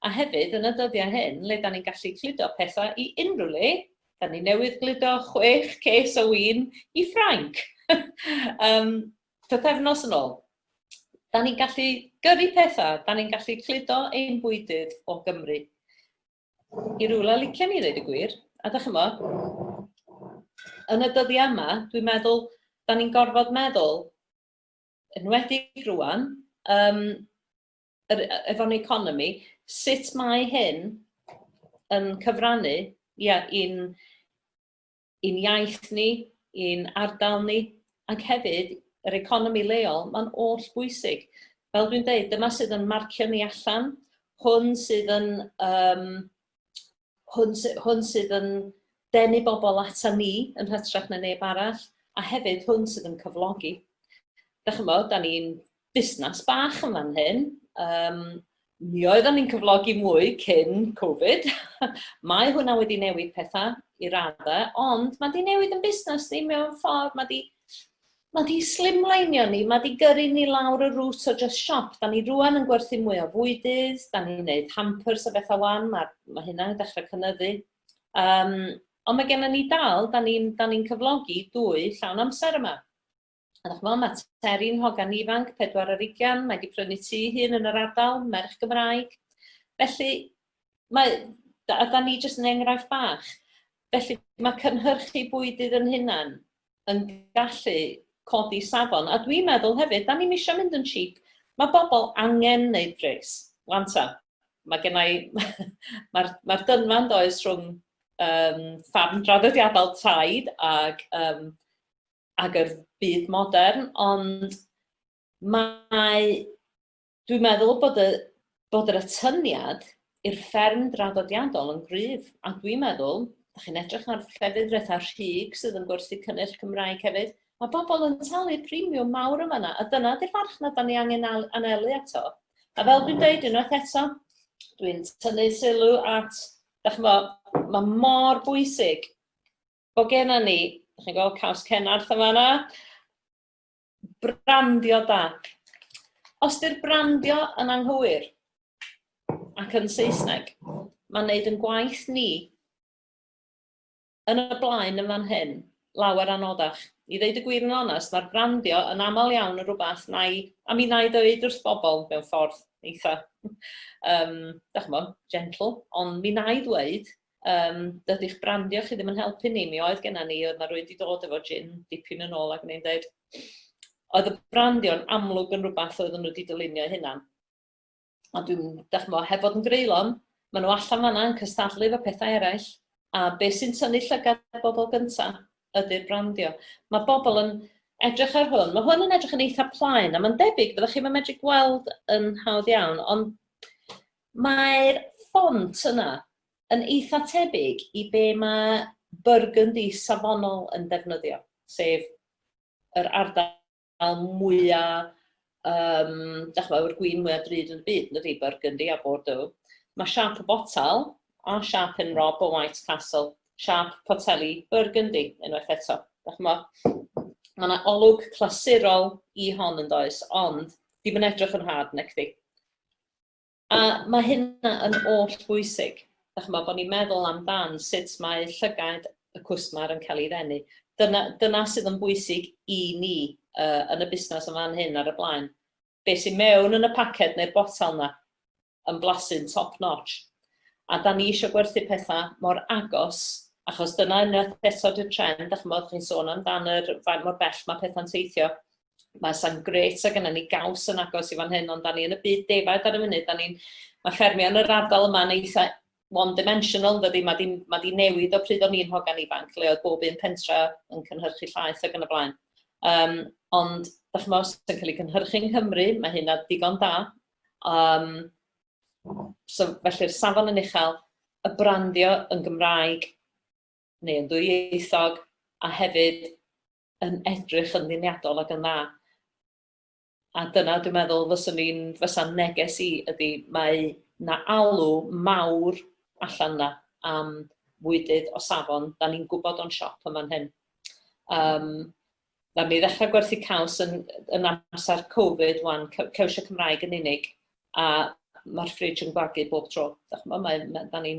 a hefyd yn y dyddiau hyn, le da ni'n gallu cludo pethau i unrhyw le, da ni newydd gludo 6 ces o win i Ffrainc. Pythefnos yn ôl. Da ni'n gallu gyrru pethau, da ni'n gallu cludo ein bwydydd o Gymru. I rwla licio ni ddweud y gwir, a dach chi'n yn y dyddiau yma, dwi'n meddwl, da ni'n gorfod meddwl, enwedig rwan, efo'n economi, sut mae hyn yn cyfrannu i'n iaith ni, i'n ardal ni, ac hefyd yr economi leol, mae'n oll bwysig. Fel dwi'n dweud, dyma sydd yn marcio ni allan, hwn sydd yn denu bobl ata ni yn hytrach na neb arall, a hefyd hwn sydd yn cyflogi. Dach chi'n da ni'n busnes bach yn fan hyn. Mi oeddwn ni'n cyflogi mwy cyn Covid. Mae hwnna wedi newid pethau i raddau, ond mae wedi newid yn busnes ni mewn ffordd, mae di slimlinio ni, mae di gyrru ni lawr y rŵt o just shop. Da ni rwan yn gwerthu mwy o fwydydd, da ni'n gwneud hampers o bethau wan, mae hynna'n dechrau cynyddu. Ond mae gennym ni dal, da ni'n cyflogi 2 llawn amser yma. A dach chi'n mae Teri'n hogan ifanc, 24, mae wedi prynu tŷ hun yn yr ardal, merch Gymraeg. Felly, da ni jyst yn enghraifft bach. Felly mae cynhyrchu bwydydd yn hynna'n yn gallu codi safon. A dwi'n meddwl hefyd, da ni'n eisiau mynd yn cheap. Mae bobl angen wneud bres. Wanta, mae'r dynfan does rhwng ffarm draddodiadol traed ag yr byd modern, ond dwi'n meddwl bod yr atyniad i'r fferm draddodiadol yn gryf. A dwi'n meddwl, da chi'n edrych ar llefydd retha rhig sydd yn gwerthu cynnyrch Cymraeg hefyd, mae bobl yn talu premium mawr yma yna, a dyna di'r farchnad da ni angen anelu eto. A fel dwi'n dweud unwaith eto, dwi'n tynnu sylw at, mae mor bwysig bod genna ni, da chi'n gweld caws Cenarth yma yna, brandio da. Os di'r brandio yn anghywir ac yn Saesneg, mae'n neud yn gwaith ni yn y blaen yn fan hyn, lawer anodach. I ddeud y gwir yn onest, mae'r brandio yn aml iawn yn rhywbeth a mi na i ddweud wrth bobl mewn ffordd eitha, gentle, ond mi na i ddweud, dydych brandio chi ddim yn helpu ni. Mi oedd genna ni, oedd na rwy'n wedi dod efo gin dipyn yn ôl ac yn ein dweud, oedd y brandio'n amlwg yn rhywbeth oedd nhw wedi dylunio hynna'n. A dwi'n, heb fod yn greulon, maen nhw allan fanna yn cystadlu efo pethau eraill, a beth sy'n tynnu llygad bobl gyntaf ydy'r brandio. Mae bobl yn edrych ar hwn, mae hwn yn edrych yn eitha plaen, a mae'n debyg, byddwch chi'n medru gweld yn hawdd iawn, ond mae'r ffont yna yn eitha tebyg i be mae burgundy safonol yn defnyddio, sef yr ardal mwyaf, yw'r gwin mwyaf drud yn y byd, ydy burgundy a Bordeaux. Mae siap y botal a siap yn Rob o White Castle, siap poteli burgundy, unwaith eto. Mae yna olwg clasurol i hon yn does, ond ddim yn edrych yn hard nec di. A mae hynna yn oll bwysig. Bod ni'n meddwl amdan sut mae llygad y cwsmar yn cael ei ddenu. Dyna sydd yn bwysig i ni yn y busnes yma fan hyn ar y blaen. Be sy'n mewn yn y paced neu'r botal yna yn blasu'n top notch. A da ni eisiau gwerthu pethau mor agos, achos dyna unwaith eto di'r trend, chi'n sôn amdan yr faint mor bell mae pethau'n teithio. Mae sa'n gret ag yna ni gaws yn agos i fan hyn, ond da ni yn y byd defaid ar y munud. Mae ffermio yn yr ardal yma yn eitha one-dimensional, mae di newid o pryd o'n i'n hogan ifanc, le oedd bob un pentra yn cynhyrchu llaeth ag yn y blaen. Ond, os yn cael ei cynhyrchu yng Nghymru, mae hynna digon da. So, felly'r safon yn uchel, y brandio yn Gymraeg, neu yn dwyieithog, a hefyd yn edrych yn ddiniadol ac yn dda. A dyna dwi'n meddwl fysa'n neges i ydy, mae na alw mawr allan na am fwydydd o safon, da ni'n gwybod o'n siop yma'n hyn. Da ni ddechrau gwerthu caws yn amser Covid, cewsio Cymraeg yn unig, a mae'r ffridge yn gwagu bob tro. Da ni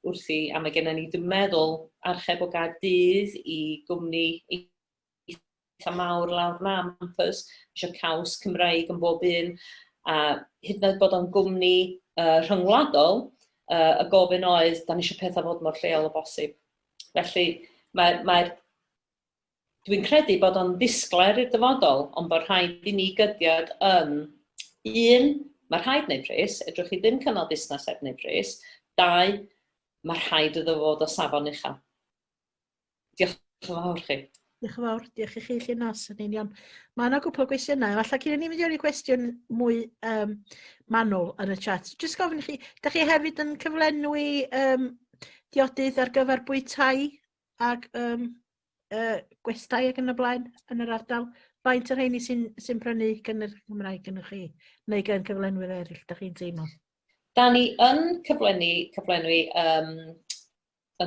wrthi, a mae gennym ni, dwi'n meddwl, archeb o Gaerdydd i gwmni eitha mawr lawr na Mampus, eisiau caws Cymraeg yn bob un, a hyd yn oed bod o'n gwmni rhyngwladol, y gofyn oedd, da ni eisiau pethau fod mor lleol o bosib. Felly, dwi'n credu bod o'n ddisglair i'r dyfodol, ond bod rhaid i ni gydiad yn mae'r rhaid wneud pres, edrych chi ddim cynnal busnes heb wneud pres. 2, mae'r rhaid iddo fod o safon uchel. Diolch yn fawr chi. Diolch yn fawr, diolch i chi Llinos yn union. Mae yna gwbl o gwestiynau, falle cyn i ni mynd i gwestiwn mwy manwl yn y chat. Jyst gofyn i chi, da chi hefyd yn cyflenwi diodydd ar gyfer bwytai ag gwestai ac yn y blaen yn yr ardal? Faint o'r rheini sy'n prynu cynnyrch Cymraeg gynnwch chi, neu gan cyflenwyr eraill, da chi'n teimlo? Da ni yn cyflenwi yng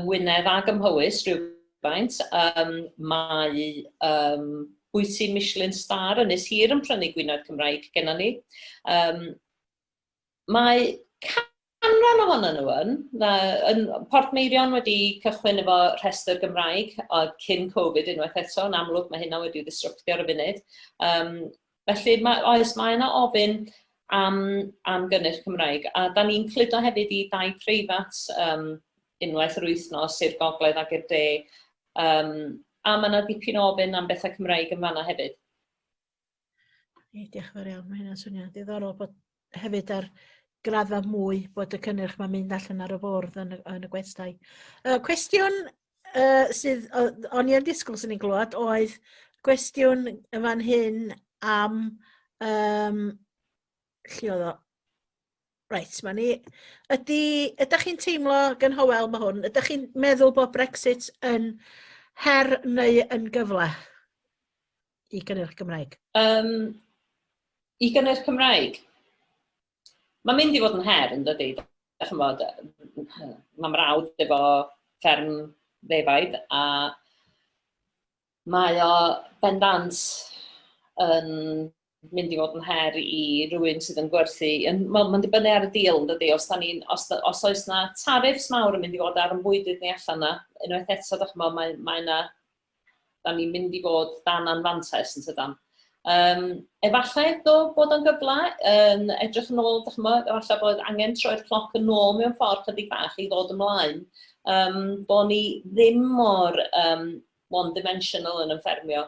Ngwynedd ag ym Mhywys rhywfaint. Mae bwyty Michelin Star Ynys Hir yn prynu gwynedd Cymraeg gennym ni. Mae canran ohonyn nhw yn Portmeirion wedi cychwyn efo rhestr Gymraeg cyn Covid unwaith eto, yn amlwg mae hynna wedi ddisrwptio ar y funud. Felly mae yna ofyn am gynnyrch Cymraeg. A da ni'n cludo hefyd i 2 preifat unwaith yr wythnos i'r gogledd ac i'r de. A mae yna dipyn o ofyn am bethau Cymraeg yn fanna hefyd. Diolch yn fawr iawn, mae hynna'n swnio'n diddorol bod hefyd ar graddfa mwy bod y cynnyrch mae'n mynd allan ar y bwrdd yn y gwestai. Cwestiwn sydd o'n i yn disgwyl sy'n ni'n glwad oedd cwestiwn yn fan hyn am lle oedd o? Reit, mae ni. Ydych chi'n teimlo gan Hywel mae hwn? Ydych chi'n meddwl bod Brexit yn her neu yn gyfle i gynnyrch Cymraeg? I gynnyrch Cymraeg? Mae'n mynd i fod yn her, yn dydi. Mae'n mrawd efo fferm FWYD a mae o bendant yn mynd i fod yn her i rywun sydd yn gwerthu. Mae'n dibynnu ar y deal, yn dydi. Os oes yna tariffs mawr yn mynd i fod ar yn bwydydd ni allan yna, unwaith eto, mae yna, da ni'n mynd i fod dan anfantes yn tydan. Efallai bod o'n gyfle yn edrych yn ôl, efallai bod angen troi'r cloc yn ôl mewn ffordd chydig bach i ddod ymlaen. Bod ni ddim mor one-dimensional yn fffermio.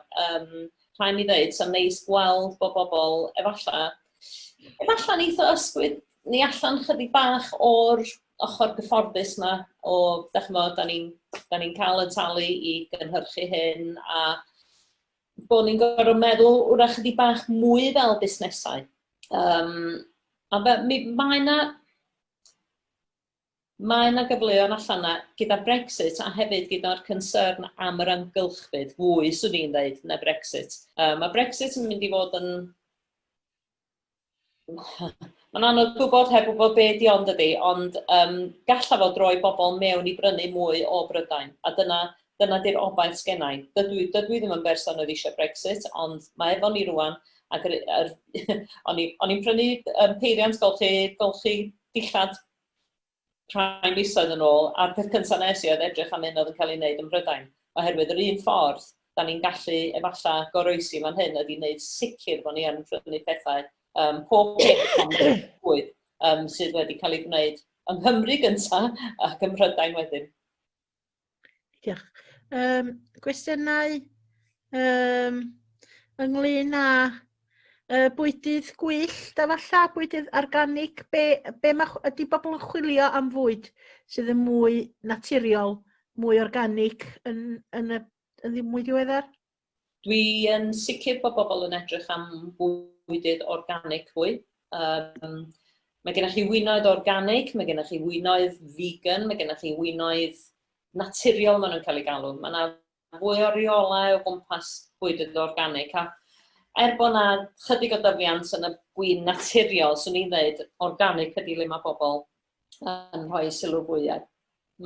Rhaid mi ddweud, sy'n neis gweld bod bobl, efallai ni eitha ysgwyd, ni allan chydig bach o'r ochr gyfforddus yna, da ni'n cael y talu i gynhyrchu hyn, a bod ni'n gorfod meddwl wrach chydig bach mwy fel busnesau. Mae yna gyfleoedd allan yna gyda Brexit a hefyd gyda'r concern am yr amgylchfyd fwy, swn i'n dweud, na Brexit. Mae Brexit yn mynd i fod yn... Mae'n anodd gwybod heb wybod be di ond ydy, ond galla fod roi bobl mewn i brynu mwy o Brydain. A dyna di'r obaith sgennau. Dydw i ddim yn berson oedd eisiau Brexit, ond mae efo ni rwan. O'n i'n prynu peiriant golchi dillad rhai misoedd yn ôl, a'r peth cyntaf nes i oedd edrych am un oedd yn cael ei wneud yn Brydain. Oherwydd yr un ffordd, da ni'n gallu efallai goroesi fan hyn ydy wneud sicr bod ni yn prynu pethau pob peth bwyd sydd wedi cael ei wneud yng Nghymru gyntaf ac ym Mhrydain wedyn. Diolch. Cwestiynau ynglyn â bwydydd gwyllt, efallai, bwydydd organig, ydy bobl yn chwilio am fwyd sydd yn mwy naturiol, mwy organig yn mwy diweddar? Dwi yn sicr bod bobl yn edrych am bwydydd organig fwy. Mae gennych chi wynoedd organig, mae gennych chi wynoedd vegan, mae gennych chi wynoedd naturiol maen nhw'n cael ei galw. Mae yna fwy o reolau o gwmpas bwydydd organig. Bod yna chydig o dyfiant yn y gwyn naturiol, swn i'n dweud, organig ydy le mae bobl yn rhoi sylw fwyau.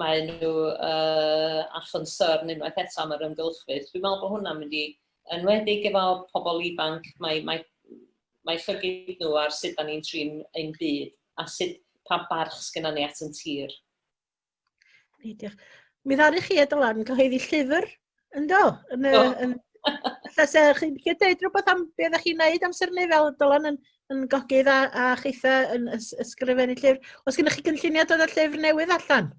Mae nhw a chonsern unwaith eto am yr ymgylchfyd. Dwi'n meddwl bod hwnna'n mynd i enwedig efo pobl ifanc, mae llygyd nhw ar sut da ni'n trin ein byd a sut pa barch sgynna ni at yn tir. Diolch. Mi ddari chi a Dylan cyhoeddi llyfr, ynddo? Allas chi'n dweud rhywbeth am beth ydych chi'n gwneud amser ni fel Dylan yn gogydd a chitha yn ysgrifennu llyfr. Os gennych chi gynlluniau dod â llyfr newydd allan?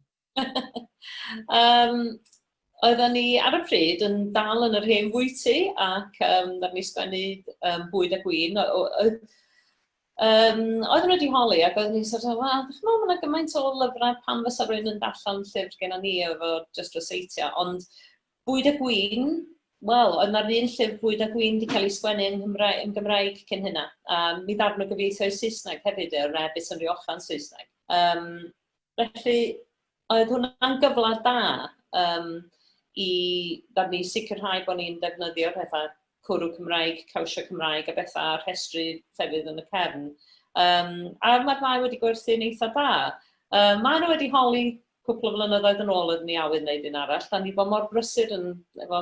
Oedden ni ar y pryd yn dal yn yr hen fwyty ac oedden ni sgwennu Bwyd a Gwin. Oedden nhw wedi holi ac oedden ni'n sort of, ddech chi'n meddwl, gymaint o lyfrau pan fysa rhywun yn darllen llyfr gen ni efo just roseitio. Ond Bwyd a Gwin, wel, oedd yna'r un llyfr Bwyd a Gwin wedi cael ei sgwennu yn Gymraeg cyn hynna. Mi ddarn nhw gyfieithu Saesneg hefyd, yr ebys yn riochen Saesneg. Felly, oedd hwnna'n gyfle da i ddarn ni sicrhau bod ni'n defnyddio pethau cwrw Cymraeg, cawsio Cymraeg a bethau ar rhestru llefydd yn y cefn. A mae'r ddau wedi gwerthu'n eitha da. Mae nhw wedi holi cwpl o flynyddoedd yn ôl yn ni awydd wneud un arall. Da ni bod mor brysur yn efo...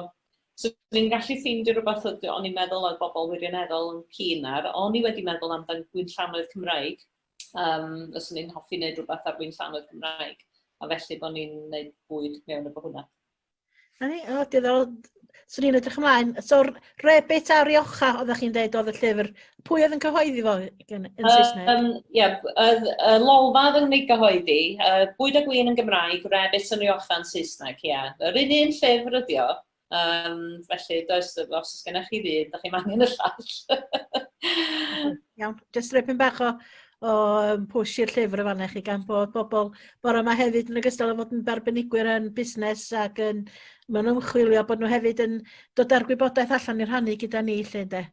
So, ni'n gallu ffeindio rhywbeth o'n i'n meddwl oedd bobl wirioneddol yn keen ar. O'n i wedi meddwl amdan gwyn llanoedd Cymraeg. Os ni'n hoffi wneud rhywbeth ar gwyn llanoedd Cymraeg. A felly bod ni'n gwneud bwyd mewn efo hwnna. swn i'n edrych ymlaen. So, rebit a riocha, oeddech chi'n dweud oedd y llyfr. Pwy oedd yn cyhoeddi fo yn Saesneg? Ie, y lolfa yn ei gyhoeddi, Bwyd a Gwin yn Gymraeg, rebit yn riocha yn Saesneg, ie. Yr un llyfr ydi o. Felly, os oes gennych chi ddyn, da chi'n angen y llall. Iawn, jyst ripyn bach o pwys i'r llyfr y fanna chi gan bod bobl bore yma hefyd yn ogystal o fod yn barbenigwyr yn busnes ac yn maen nhw'n chwilio bod nhw hefyd yn dod â'r gwybodaeth allan i'r rhannu gyda ni lle de.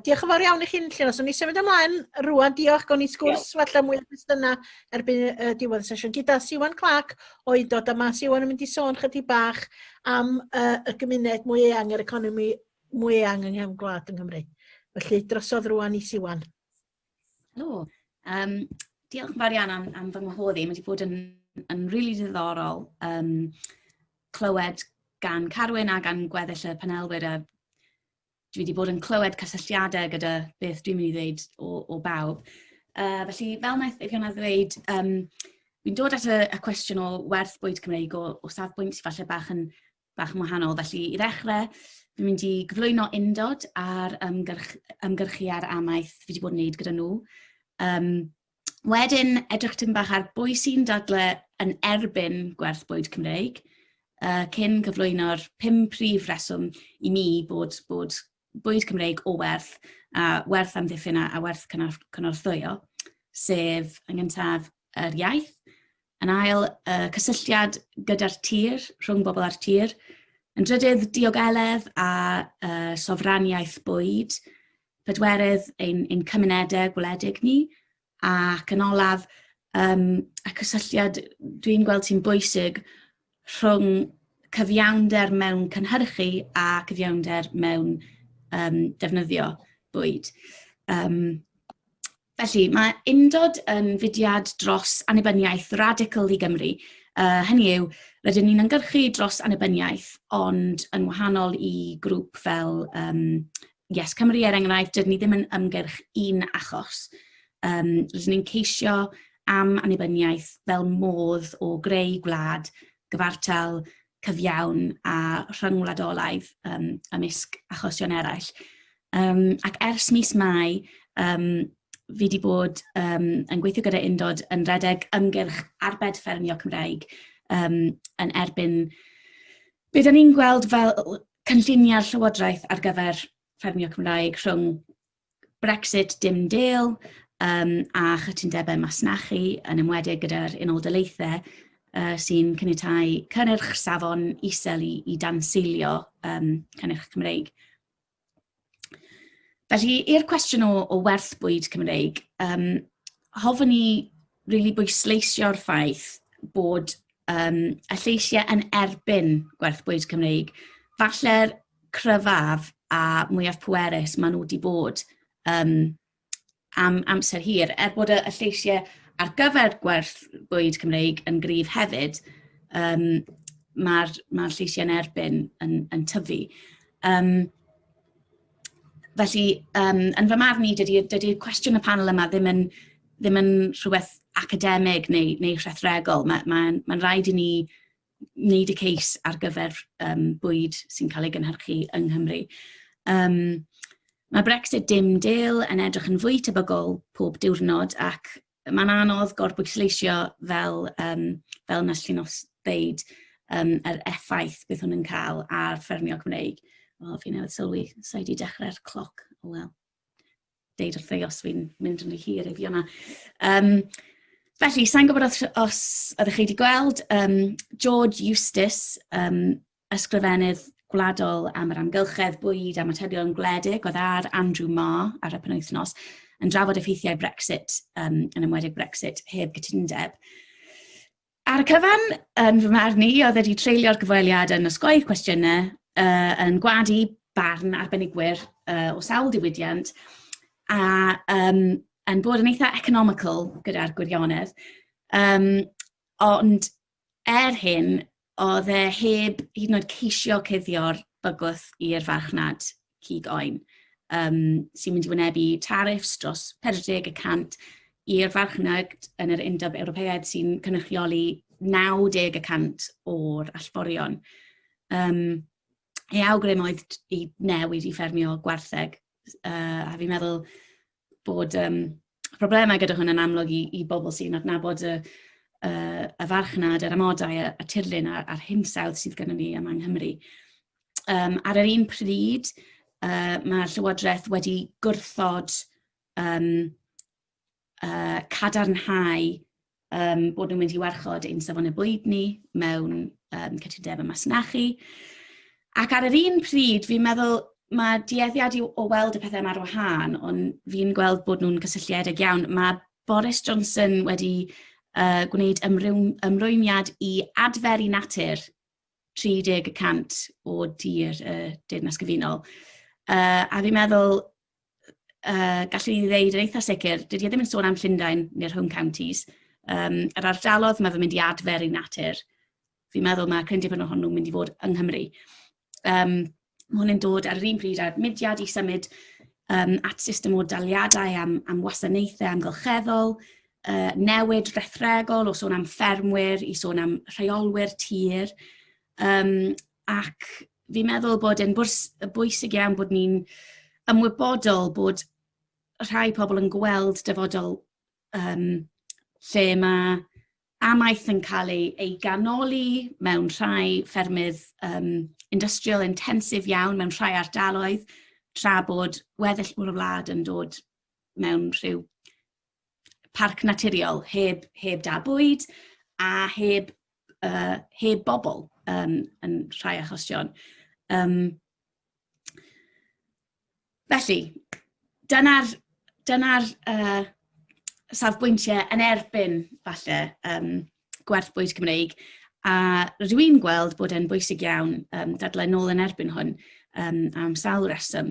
Diolch yn fawr iawn i chi'n Llinos. O'n i symud ymlaen rwan, diolch, gawn ni sgwrs falle mwy o gwestiynau erbyn diwedd y sesiwn gyda Siwan Clarc o'i dod yma. Siwan yn mynd i sôn chydig bach am y gymuned mwy eang, yr economi mwy eang yng nghefn gwlad yng Nghymru. Felly drosodd rwan i Siwan. Helo. Diolch yn fawr iawn am fy ngwahoddi. Mae wedi bod yn rili diddorol clywed gan Carwyn a gan gweddill y panelwyr. Dwi wedi bod yn clywed cysylltiadau gyda beth dwi'n mynd i ddweud o bawb. Felly, fel wnaeth Eifiona ddweud, fi'n dod at y cwestiwn o werth bwyd Cymreig o safbwynt falle bach yn wahanol. Felly, i ddechrau, fi'n mynd i gyflwyno undod ar ymgyrchu ar amaeth fi wedi bod yn gwneud gyda nhw. Wedyn, edrych tym bach ar bwy sy'n dadle yn erbyn gwerth bwyd Cymreig, cyn gyflwyno'r 5 prif reswm i mi bod bwyd Cymreig o werth, a werth amddiffyn a werth cynorthwyo, sef yn gyntaf yr iaith, yn ail cysylltiad gyda'r tir, rhwng bobl ar tir, yn drydydd diogeledd a sofraniaeth bwyd, pedwerydd ein cymunedau gwledig ni, ac yn olaf y cysylltiad dwi'n gweld sy'n bwysig rhwng cyfiawnder mewn cynhyrchu a cyfiawnder mewn defnyddio bwyd. Felly, mae undod yn fudiad dros annibyniaeth radical i Gymru. Hynny yw, rydyn ni'n ymgyrchu dros annibyniaeth, ond yn wahanol i grŵp fel Yes Cymru er enghraifft, dydyn ni ddim yn ymgyrch un achos. Rydyn ni'n ceisio am annibyniaeth fel modd o greu gwlad, gyfartal, cyfiawn a rhyngwladolaeth ymysg achosion eraill. Ac ers mis Mai, fi wedi bod yn gweithio gyda undod yn redeg ymgyrch arbed ffermio Cymreig yn erbyn be da ni'n gweld fel cynlluniau'r Llywodraeth ar gyfer ffermio Cymraeg rhwng Brexit dim deal a chytundebau masnachu yn ymwedig gyda'r Unol Daleithiau sy'n cynnytau cynnyrch safon isel i danseilio cynnyrch Cymreig. Felly, i'r cwestiwn o werth bwyd Cymreig, hoffwn ni rili bwysleisio'r ffaith bod y lleisiau yn erbyn gwerth bwyd Cymreig, falle'r cryfaf a mwyaf pwerus maen nhw wedi bod am amser hir, bod y lleisiau ar gyfer gwerth bwyd Cymreig yn gryf hefyd, mae'r lleisiau yn erbyn yn tyfu. Felly, yn fy marn i, dydy'r cwestiwn y panel yma ddim yn rhywbeth academig neu rhethregol. Mae'n rhaid i ni wneud y ceis ar gyfer bwyd sy'n cael ei gynhyrchu yng Nghymru. Mae Brexit dim deal yn edrych yn fwy tebygol pob diwrnod ac mae'n anodd gorbwysleisio fel nes Llinos ddeud yr effaith bydd hwn yn cael ar ffermio Cymreig. Fi newydd sylwi, sa i wedi dechrau'r cloc. Deud wrth ei os fi'n mynd yn rhy hir Eifiona. Felly, sa'n gwybod os ydych chi wedi gweld, George Eustace, ysgrifennydd gwladol am yr amgylchedd bwyd a materion gwledig, oedd ar Andrew Marr ar y penwythnos, yn drafod effeithiau Brexit, yn ymwedig Brexit, heb gytundeb. Ar y cyfan, yn fy marn i, oedd wedi treulio'r gyfweliad yn osgoi'r cwestiynau, yn gwadu barn arbenigwyr o sawl diwydiant, a yn bod yn eitha economical gyda'r gwirionedd. Ond hyn, oedd e heb hyd yn oed ceisio cuddio'r bygwth i'r farchnad cig oen, sy'n mynd i wynebu tariffs dros 40% i'r farchnad yn yr Undeb Ewropeaidd sy'n cynrychioli 90% o'r allforion. ei awgrym oedd i newid i ffermio gwartheg. A fi'n meddwl bod problemau gyda hwn yn amlwg i bobl sy'n adnabod y farchnad, yr amodau, y tirlun a'r hinsawdd sydd gennym ni yma yng Nghymru. Ar yr un pryd, mae'r Llywodraeth wedi gwrthod cadarnhau bod nhw'n mynd i warchod ein safonau bwyd ni mewn cytundebau masnachu. Ac ar yr un pryd, fi'n meddwl mae dueddiad o weld y pethau yma ar wahân, ond fi'n gweld bod nhw'n gysylltiedig iawn. Mae Boris Johnson wedi gwneud ymrwymiad i adferu natur 30% o dir Deyrnas Gyfunol. A fi'n meddwl, gallwn ni ddeud yn eitha sicr, dydy ddim yn sôn am Llundain neu'r Home Counties. Yr ardalodd mae fe'n mynd i adferu natur. Fi'n meddwl mae cryndiau ohono nhw'n mynd i fod yng Nghymru. Mae hwn yn dod ar yr un pryd â'r mudiad i symud at system o daliadau am wasanaethau amgylcheddol, newid rethregol o sôn am ffermwyr i sôn am rheolwyr tir. Ac fi'n meddwl bod yn bwysig iawn bod ni'n ymwybodol bod rhai pobl yn gweld dyfodol lle mae amaeth yn cael ei ganoli mewn rhai ffermydd industrial intensive iawn mewn rhai ardaloedd, tra bod weddill o'r wlad yn dod mewn rhyw parc naturiol heb da bwyd a heb bobl yn rhai achosion. Felly, dyna'r safbwyntiau yn erbyn falle Gwerth Bwyd Cymreig, a rydw i'n gweld bod e'n bwysig iawn dadlau nôl yn erbyn hwn am sawl reswm.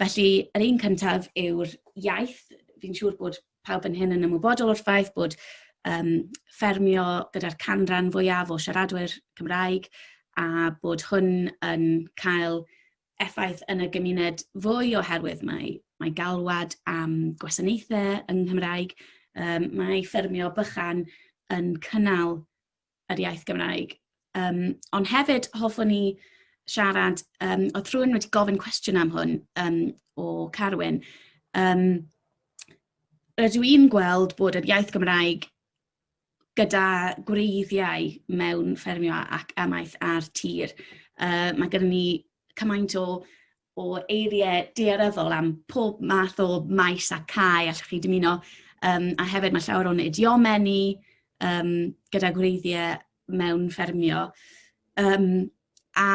Felly, yr un cyntaf yw'r iaith. Fi'n siŵr bod pawb yn hyn yn ymwybodol o'r ffaith bod ffermio gyda'r canran fwyaf o siaradwyr Cymraeg a bod hwn yn cael effaith yn y gymuned fwy oherwydd mae galwad am gwasanaethau yng Nghymraeg. Mae ffermio bychan yn cynnal yr iaith Gymraeg. Ond hefyd hoffwn ni siarad, oedd rhywun wedi gofyn cwestiwn am hwn o Carwyn. Rydw i'n gweld bod yr iaith Gymraeg gyda gwreiddiau mewn ffermio ac amaeth ar tir. Mae gyda ni cymaint o eiriau daearyddol am pob math o maes a cae allwch chi dymuno, a hefyd mae llawer o'n idiomau ni gyda gwreiddiau mewn ffermio. A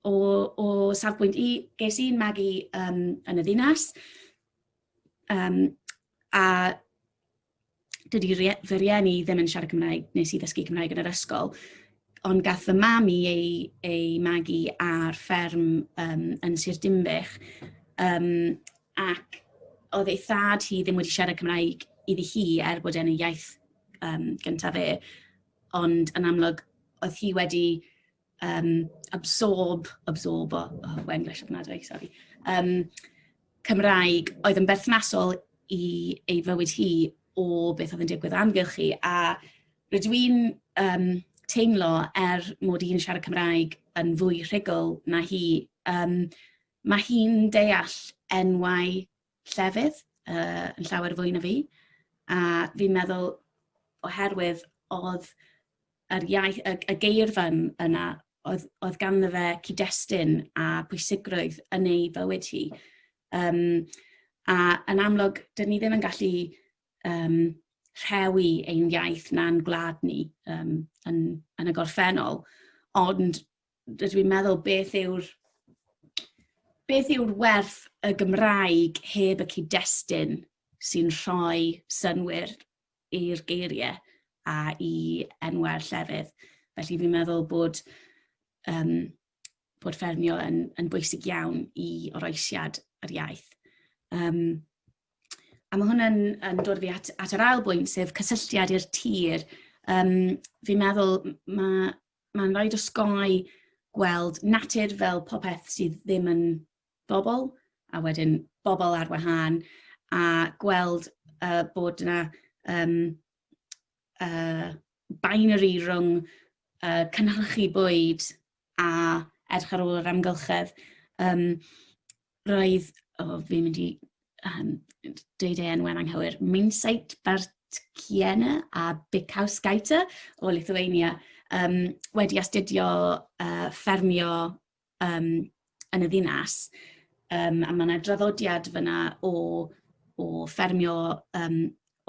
o safbwynt ges i'n magu yn y ddinas, a dydy fy rieni ddim yn siarad Cymraeg, nes i ddysgu Cymraeg yn yr ysgol, ond gath fy mami ei magu ar fferm yn Sir Dimbych, ac oedd ei thad hi ddim wedi siarad Cymraeg iddi hi bod e'n ei iaith gyntaf fe, ond yn amlwg oedd hi wedi absorb Wenglish ofnadwy, sorry, Cymraeg oedd yn berthnasol i ei fywyd hi o beth oedd yn digwydd amgylch hi, a rydw i'n teimlo mod i'n siarad Cymraeg yn fwy rhugl na hi. Mae hi'n deall enwau llefydd yn llawer fwy na fi, a fi'n meddwl oherwydd oedd y geirfa yna, oedd ganddo fe cyd-destun a pwysigrwydd yn ei fywyd hi. A yn amlwg, dyn ni ddim yn gallu rhewi ein iaith na'n gwlad ni yn y gorffennol, ond rydw i'n meddwl beth yw'r werth y Gymraeg heb y cyd-destun sy'n rhoi synwyr i'r geiriau a i enwau'r llefydd. Felly fi'n meddwl bod ffermio yn bwysig iawn i oroesiad yr iaith. A mae hwn yn dod fi at yr ail bwynt, sef cysylltiad i'r tir. Fi'n meddwl mae'n rhaid osgoi gweld natur fel popeth sydd ddim yn bobl, a wedyn bobl ar wahân, a gweld bod yna binary rhwng cynhyrchu bwyd a edrych ar ôl yr amgylchedd. Roedd, fi'n mynd i dweud ei enwau'n anghywir, Mainsight Bartkiena a Bicawskaita o Lithuania wedi astudio ffermio yn y ddinas. A mae yna draddodiad fyna o ffermio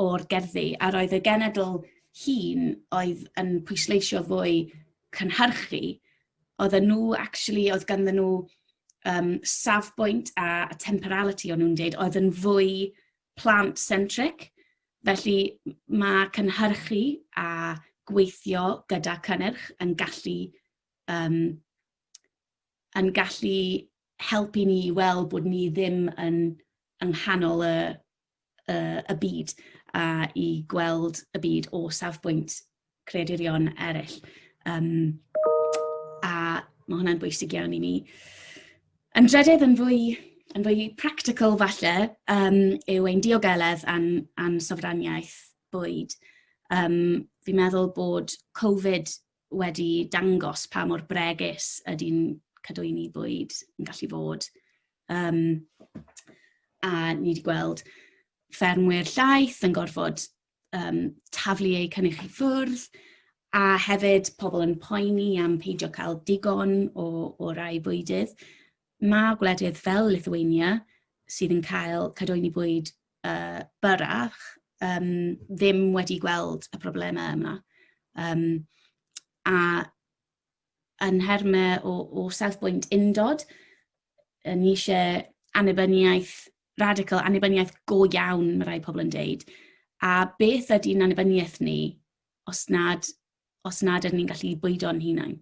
o'r gerddi, a roedd y genedl hun oedd yn pwysleisio fwy cynhyrchu, oedd ganddyn nhw safbwynt a temporality o'n nhw'n dweud, oedd yn fwy plant-centric. Felly mae cynhyrchu a gweithio gyda cynnyrch yn gallu helpu ni weld bod ni ddim yn nghanol y byd a i gweld y byd o safbwynt creadurion eraill. A mae hwnna'n bwysig iawn i ni. Yn drydydd yn fwy practical falle yw ein diogeledd a'n sofraniaeth bwyd. Fi'n meddwl bod Covid wedi dangos pa mor bregus ydy'n cadwyni bwyd yn gallu fod. A ni wedi gweld ffermwyr llaeth yn gorfod taflu eu cynnych i ffwrdd, a hefyd pobl yn poeni am peidio cael digon o rai bwydydd. Mae gwledydd fel Lithuania sydd yn cael cadwyni bwyd byrach ddim wedi gweld y problemau yma. A yn hermau o safbwynt undod, ni eisiau radical annibyniaeth go iawn, mae rai pobl yn deud. A beth ydy'n annibyniaeth ni os nad ydyn ni'n gallu bwydo'n hunain?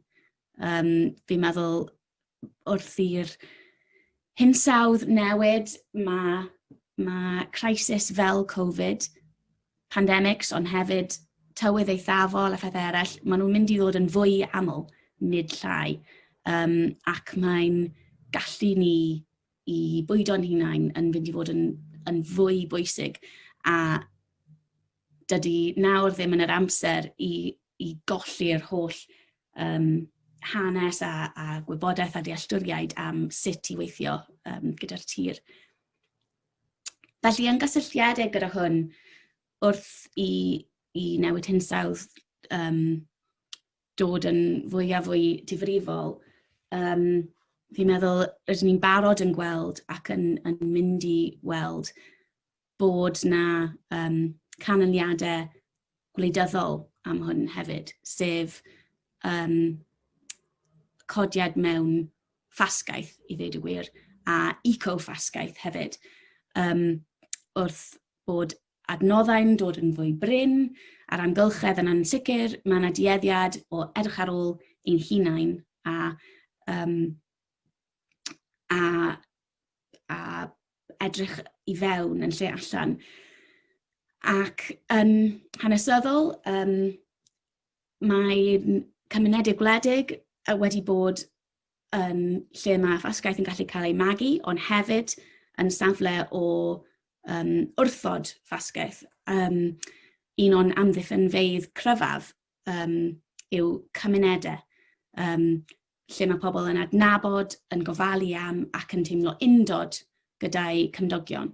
Fi'n meddwl wrth i'r hinsawdd newid, mae crisis fel Covid, pandemics, ond hefyd tywydd eithafol a phethau eraill, maen nhw'n mynd i ddod yn fwy aml, nid llai. Ac mae'n gallu ni i bwydo'n hunain yn fynd i fod yn fwy bwysig. A dydy nawr ddim yn yr amser i golli'r holl hanes a gwybodaeth a dealltwriaeth am sut i weithio gyda'r tir. Felly yn gysylltiedig gyda hwn, wrth i newid hinsawdd dod yn fwy a fwy difrifol, fi'n meddwl rydyn ni'n barod yn gweld ac yn mynd i weld bod na canlyniadau gwleidyddol am hwn hefyd, sef codiad mewn ffasgaeth, i ddweud y gwir, a eco-ffasgaeth hefyd, wrth bod adnoddau'n dod yn fwy bryn, a'r amgylchedd yn ansicr, mae yna dueddiad o edrych ar ôl ein hunain a edrych i fewn yn lle allan. Ac yn hanesyddol, mae cymunedau gwledig wedi bod yn lle mae ffasgaeth yn gallu cael ei magu, ond hefyd yn safle o wrthod ffasgaeth. Un o'n amddiffynfeydd cryfaf yw cymunedau, lle mae pobl yn adnabod, yn gofalu am ac yn teimlo undod gyda'i cymdogion.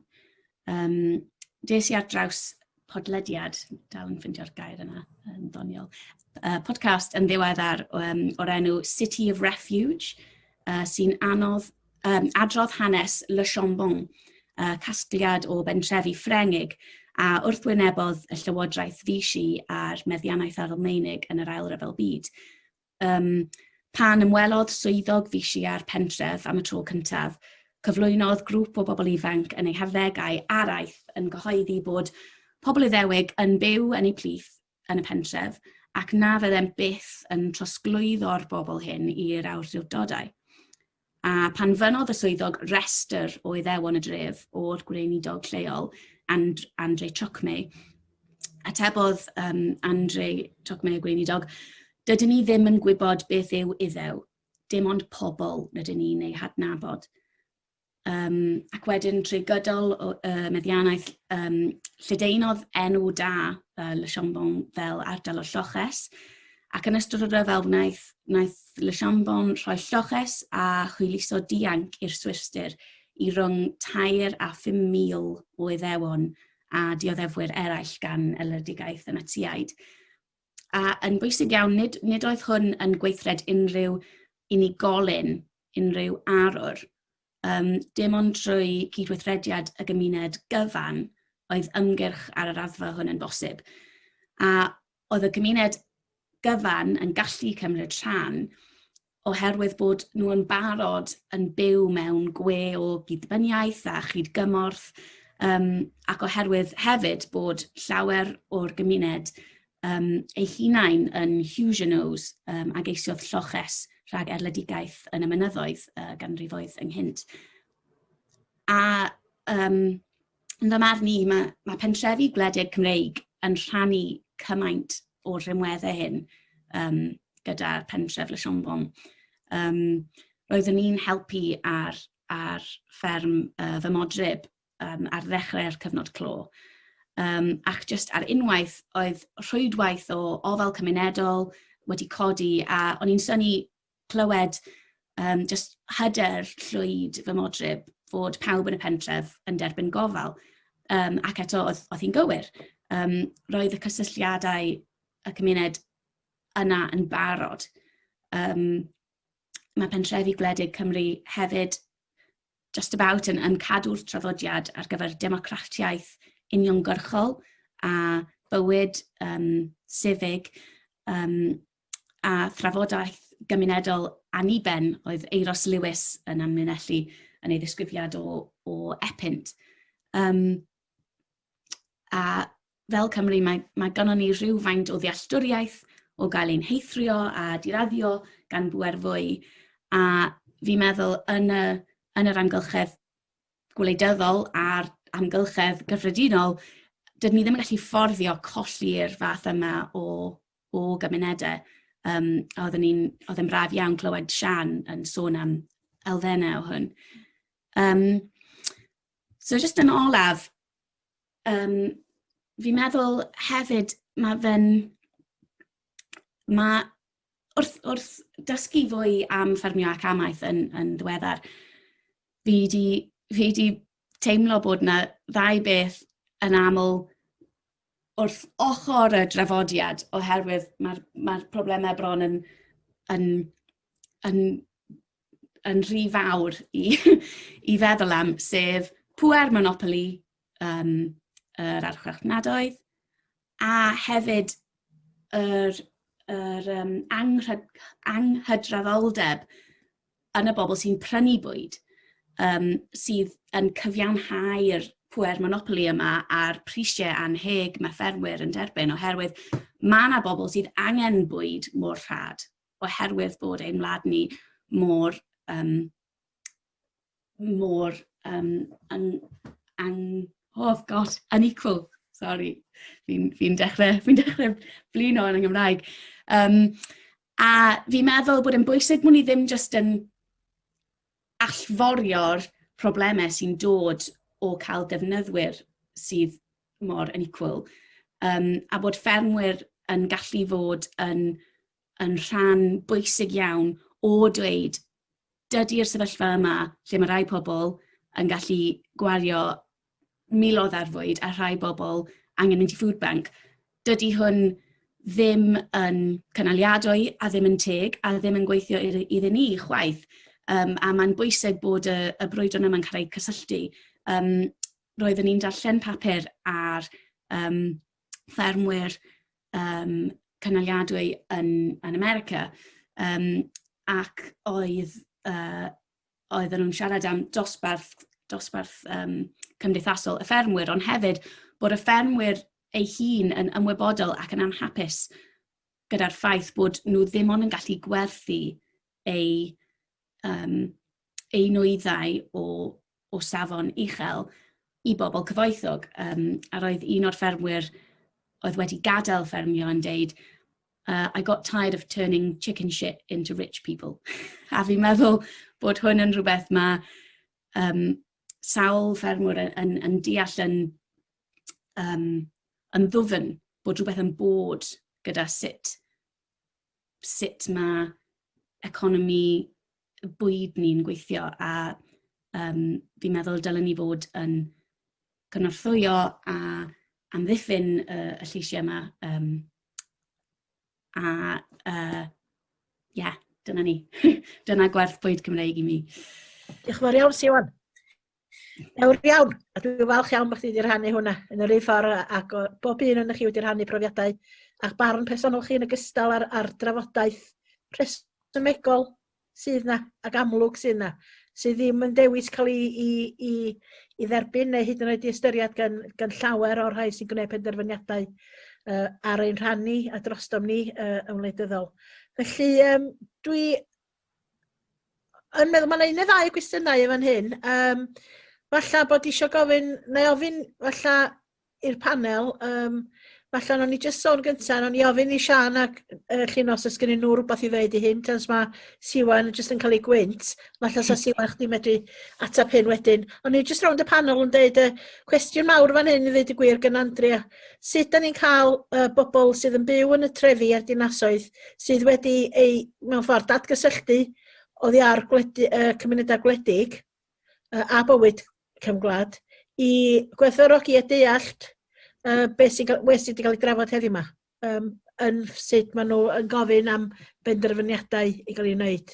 Des i ar draws podlediad, dal yn ffindio'r gair yna, yn ddoniol, podcast yn ddiweddar o'r enw City of Refuge, sy'n adrodd hanes Le Chambon, casgliad o bentrefi Ffrengig, a wrthwynebodd y Llywodraeth Vichy a'r meddiannaeth Almaenig yn yr Ail Ryfel Byd. Pan ymwelodd swyddog Vichy a'r pentref am y tro cyntaf, cyflwynodd grŵp o bobl ifanc yn eu harddegau araith yn gyhoeddi bod pobl Iddewig yn byw yn eu plith yn y pentref ac na fyddem byth yn trosglwyddo'r bobl hyn i'r awdurdodau. A pan fynodd y swyddog restr o Iddewon y dref o'r gweinidog lleol, Andre Chocmey, atebodd Andre Chocmey y gweinidog, dydyn ni ddim yn gwybod beth yw Iddew, dim ond pobl rydyn ni'n ei hadnabod. Ac wedyn trwy gydol meddiannaeth, lledaenodd enw da Le Chambon fel ardal o Lloches, ac yn ystod y rhyfelwnaeth wnaeth Lesiambon rhoi lloches a chwyliso dianc i'r Swistir i rhwng 2 a 5,000 o Iddewon a dioddefwyr eraill gan eledigaeth y Natsiaid. A yn bwysig iawn, nid oedd hwn yn gweithred unrhyw unigolyn, unrhyw arwr. Dim ond trwy cydweithrediad y gymuned gyfan oedd ymgyrch ar y raddfa hwn yn bosib. A oedd y gymuned gyfan yn gallu cymryd rhan oherwydd bod nhw yn barod yn byw mewn gwe o gydbyniaeth a chydgymorth, ac oherwydd hefyd bod llawer o'r gymuned ei hunain yn Huguenots ac eisodd lloches rhag erledigaeth yn y mynyddoedd ganrifoedd ynghynt. A yn fy marn i, mae pentrefi Gwledig Cymreig yn rhannu cymaint o'r rhymweddau hyn gyda'r pentref Lesiambon. Roeddwn ni'n helpu ar fferm fy modryb ar ddechrau'r cyfnod clo. Ac jyst ar unwaith oedd rhwydwaith o ofal cymunedol wedi codi a o'n i'n synnu clywed jyst hyder llwyd fy modryb fod pawb yn y pentref yn derbyn gofal. Ac eto oedd hi'n gywir. Roedd y cysylltiadau y cymuned yna yn barod. Mae pentrefi Gwledig Cymru hefyd just about yn cadw'r traddodiad ar gyfer democratiaeth uniongyrchol a bywyd sifig a thrafodaeth gymunedol anniben oedd Eiros Lewis yn amlinellu yn ei ddisgrifiad o epynt. A fel Cymru, mae gynnon ni rhywfaint o ddealltwriaeth o gael ein heithrio a diraddio gan bwer fwy. A fi'n meddwl yn yr amgylchedd gwleidyddol a'r amgylchedd gyffredinol, dydyn ni ddim yn gallu fforddio colli'r fath yma o gymunedau. Oedd yn braf iawn clywed Siân yn sôn am elfennau o hwn. So just yn olaf, fi'n meddwl hefyd wrth dysgu fwy am ffermio ac amaeth yn ddiweddar, fi di teimlo bod yna ddau beth yn aml wrth ochr y drafodiad oherwydd mae'r problemau bron yn rhy fawr i feddwl am, sef pŵer monopoli yr archfarchnadoedd a hefyd yr anghydraddoldeb yn y bobl sy'n prynu bwyd, sydd yn cyfiawnhau'r pŵer monopoli yma a'r prisiau anheg mae ffermwyr yn derbyn, oherwydd mae yna bobl sydd angen bwyd mor rhad, oherwydd bod ein wlad ni mor unequal. Sorry, fi'n dechrau blino yn Gymraeg. A fi'n meddwl bod yn bwysig mwyn i ddim jyst yn allforio'r problemau sy'n dod o cael defnyddwyr sydd mor unequal, a bod ffermwyr yn gallu fod yn rhan bwysig iawn o dweud dydy'r sefyllfa yma lle mae rai pobl yn gallu gwario miloedd ar fwyd a rhai bobl angen mynd i food bank. Dydy hwn ddim yn cynaliadwy a ddim yn teg a ddim yn gweithio iddyn ni chwaith. A mae'n bwysig bod y brwydron yma'n cael ei cysylltu. Roeddwn ni'n darllen papur ar ffermwyr cynaliadwy yn America, ac oedden nhw'n siarad am dosbarth cymdeithasol y ffermwyr, ond hefyd bod y ffermwyr ei hun yn ymwybodol ac yn anhapus gyda'r ffaith bod nhw ddim ond yn gallu gwerthu eu nwyddau o safon uchel i bobl cyfoethog. A roedd un o'r ffermwyr oedd wedi gadael ffermio yn deud, I got tired of turning chicken shit into rich people. A fi'n meddwl bod hwn yn rhywbeth mae sawl ffermwyr yn deall yn ddwfn bod rhywbeth yn bod gyda sut mae economi bwyd ni'n gweithio a fi'n meddwl dylen ni fod yn cynorthwyo a amddiffyn y lleisiau yma. Dyna ni. Dyna Gwerth Bwyd Cymreig i mi. Diolch yn fawr iawn, Siwan. Ewr iawn, a dwi'n falch iawn bod chi wedi rhannu hwnna yn yr un ffordd ac bob un yn chi wedi rhannu profiadau a'ch barn personol chi yn ogystal ar drafodaeth presymegol sydd na ac amlwg sydd na, sydd ddim yn dewis cael i dderbyn neu hyd yn oed i ystyried gan llawer o'r rhai sy'n gwneud penderfyniadau ar ein rhannu a drostom ni yn wleidyddol. Felly, dwi yn meddwl, mae'n un neu ddau gwestiynau yn fan hyn. Falla bod eisiau gofyn, neu ofyn falla i'r panel, falla o'n i jyst sôn gyntaf, o'n i ofyn i Siân ac Llinos os gennyn nhw rhywbeth i ddweud i hyn, tans mae Siwan jyst yn cael ei gwynt, falla sa Siwan chdi medru ateb hyn wedyn. O'n i jyst rownd y panel yn dweud cwestiwn mawr fan hyn i ddweud y gwir gan Andrea. Sut da ni'n cael bobl sydd yn byw yn y trefi a'r dinasoedd sydd wedi mewn ffordd datgysylltu oddi ar cymunedau gwledig a bywyd cymgwlad i gwerthfawrogi a deallt beth sydd wedi cael ei drafod heddiw yma, yn sut maen nhw yn gofyn am benderfyniadau i gael ei wneud.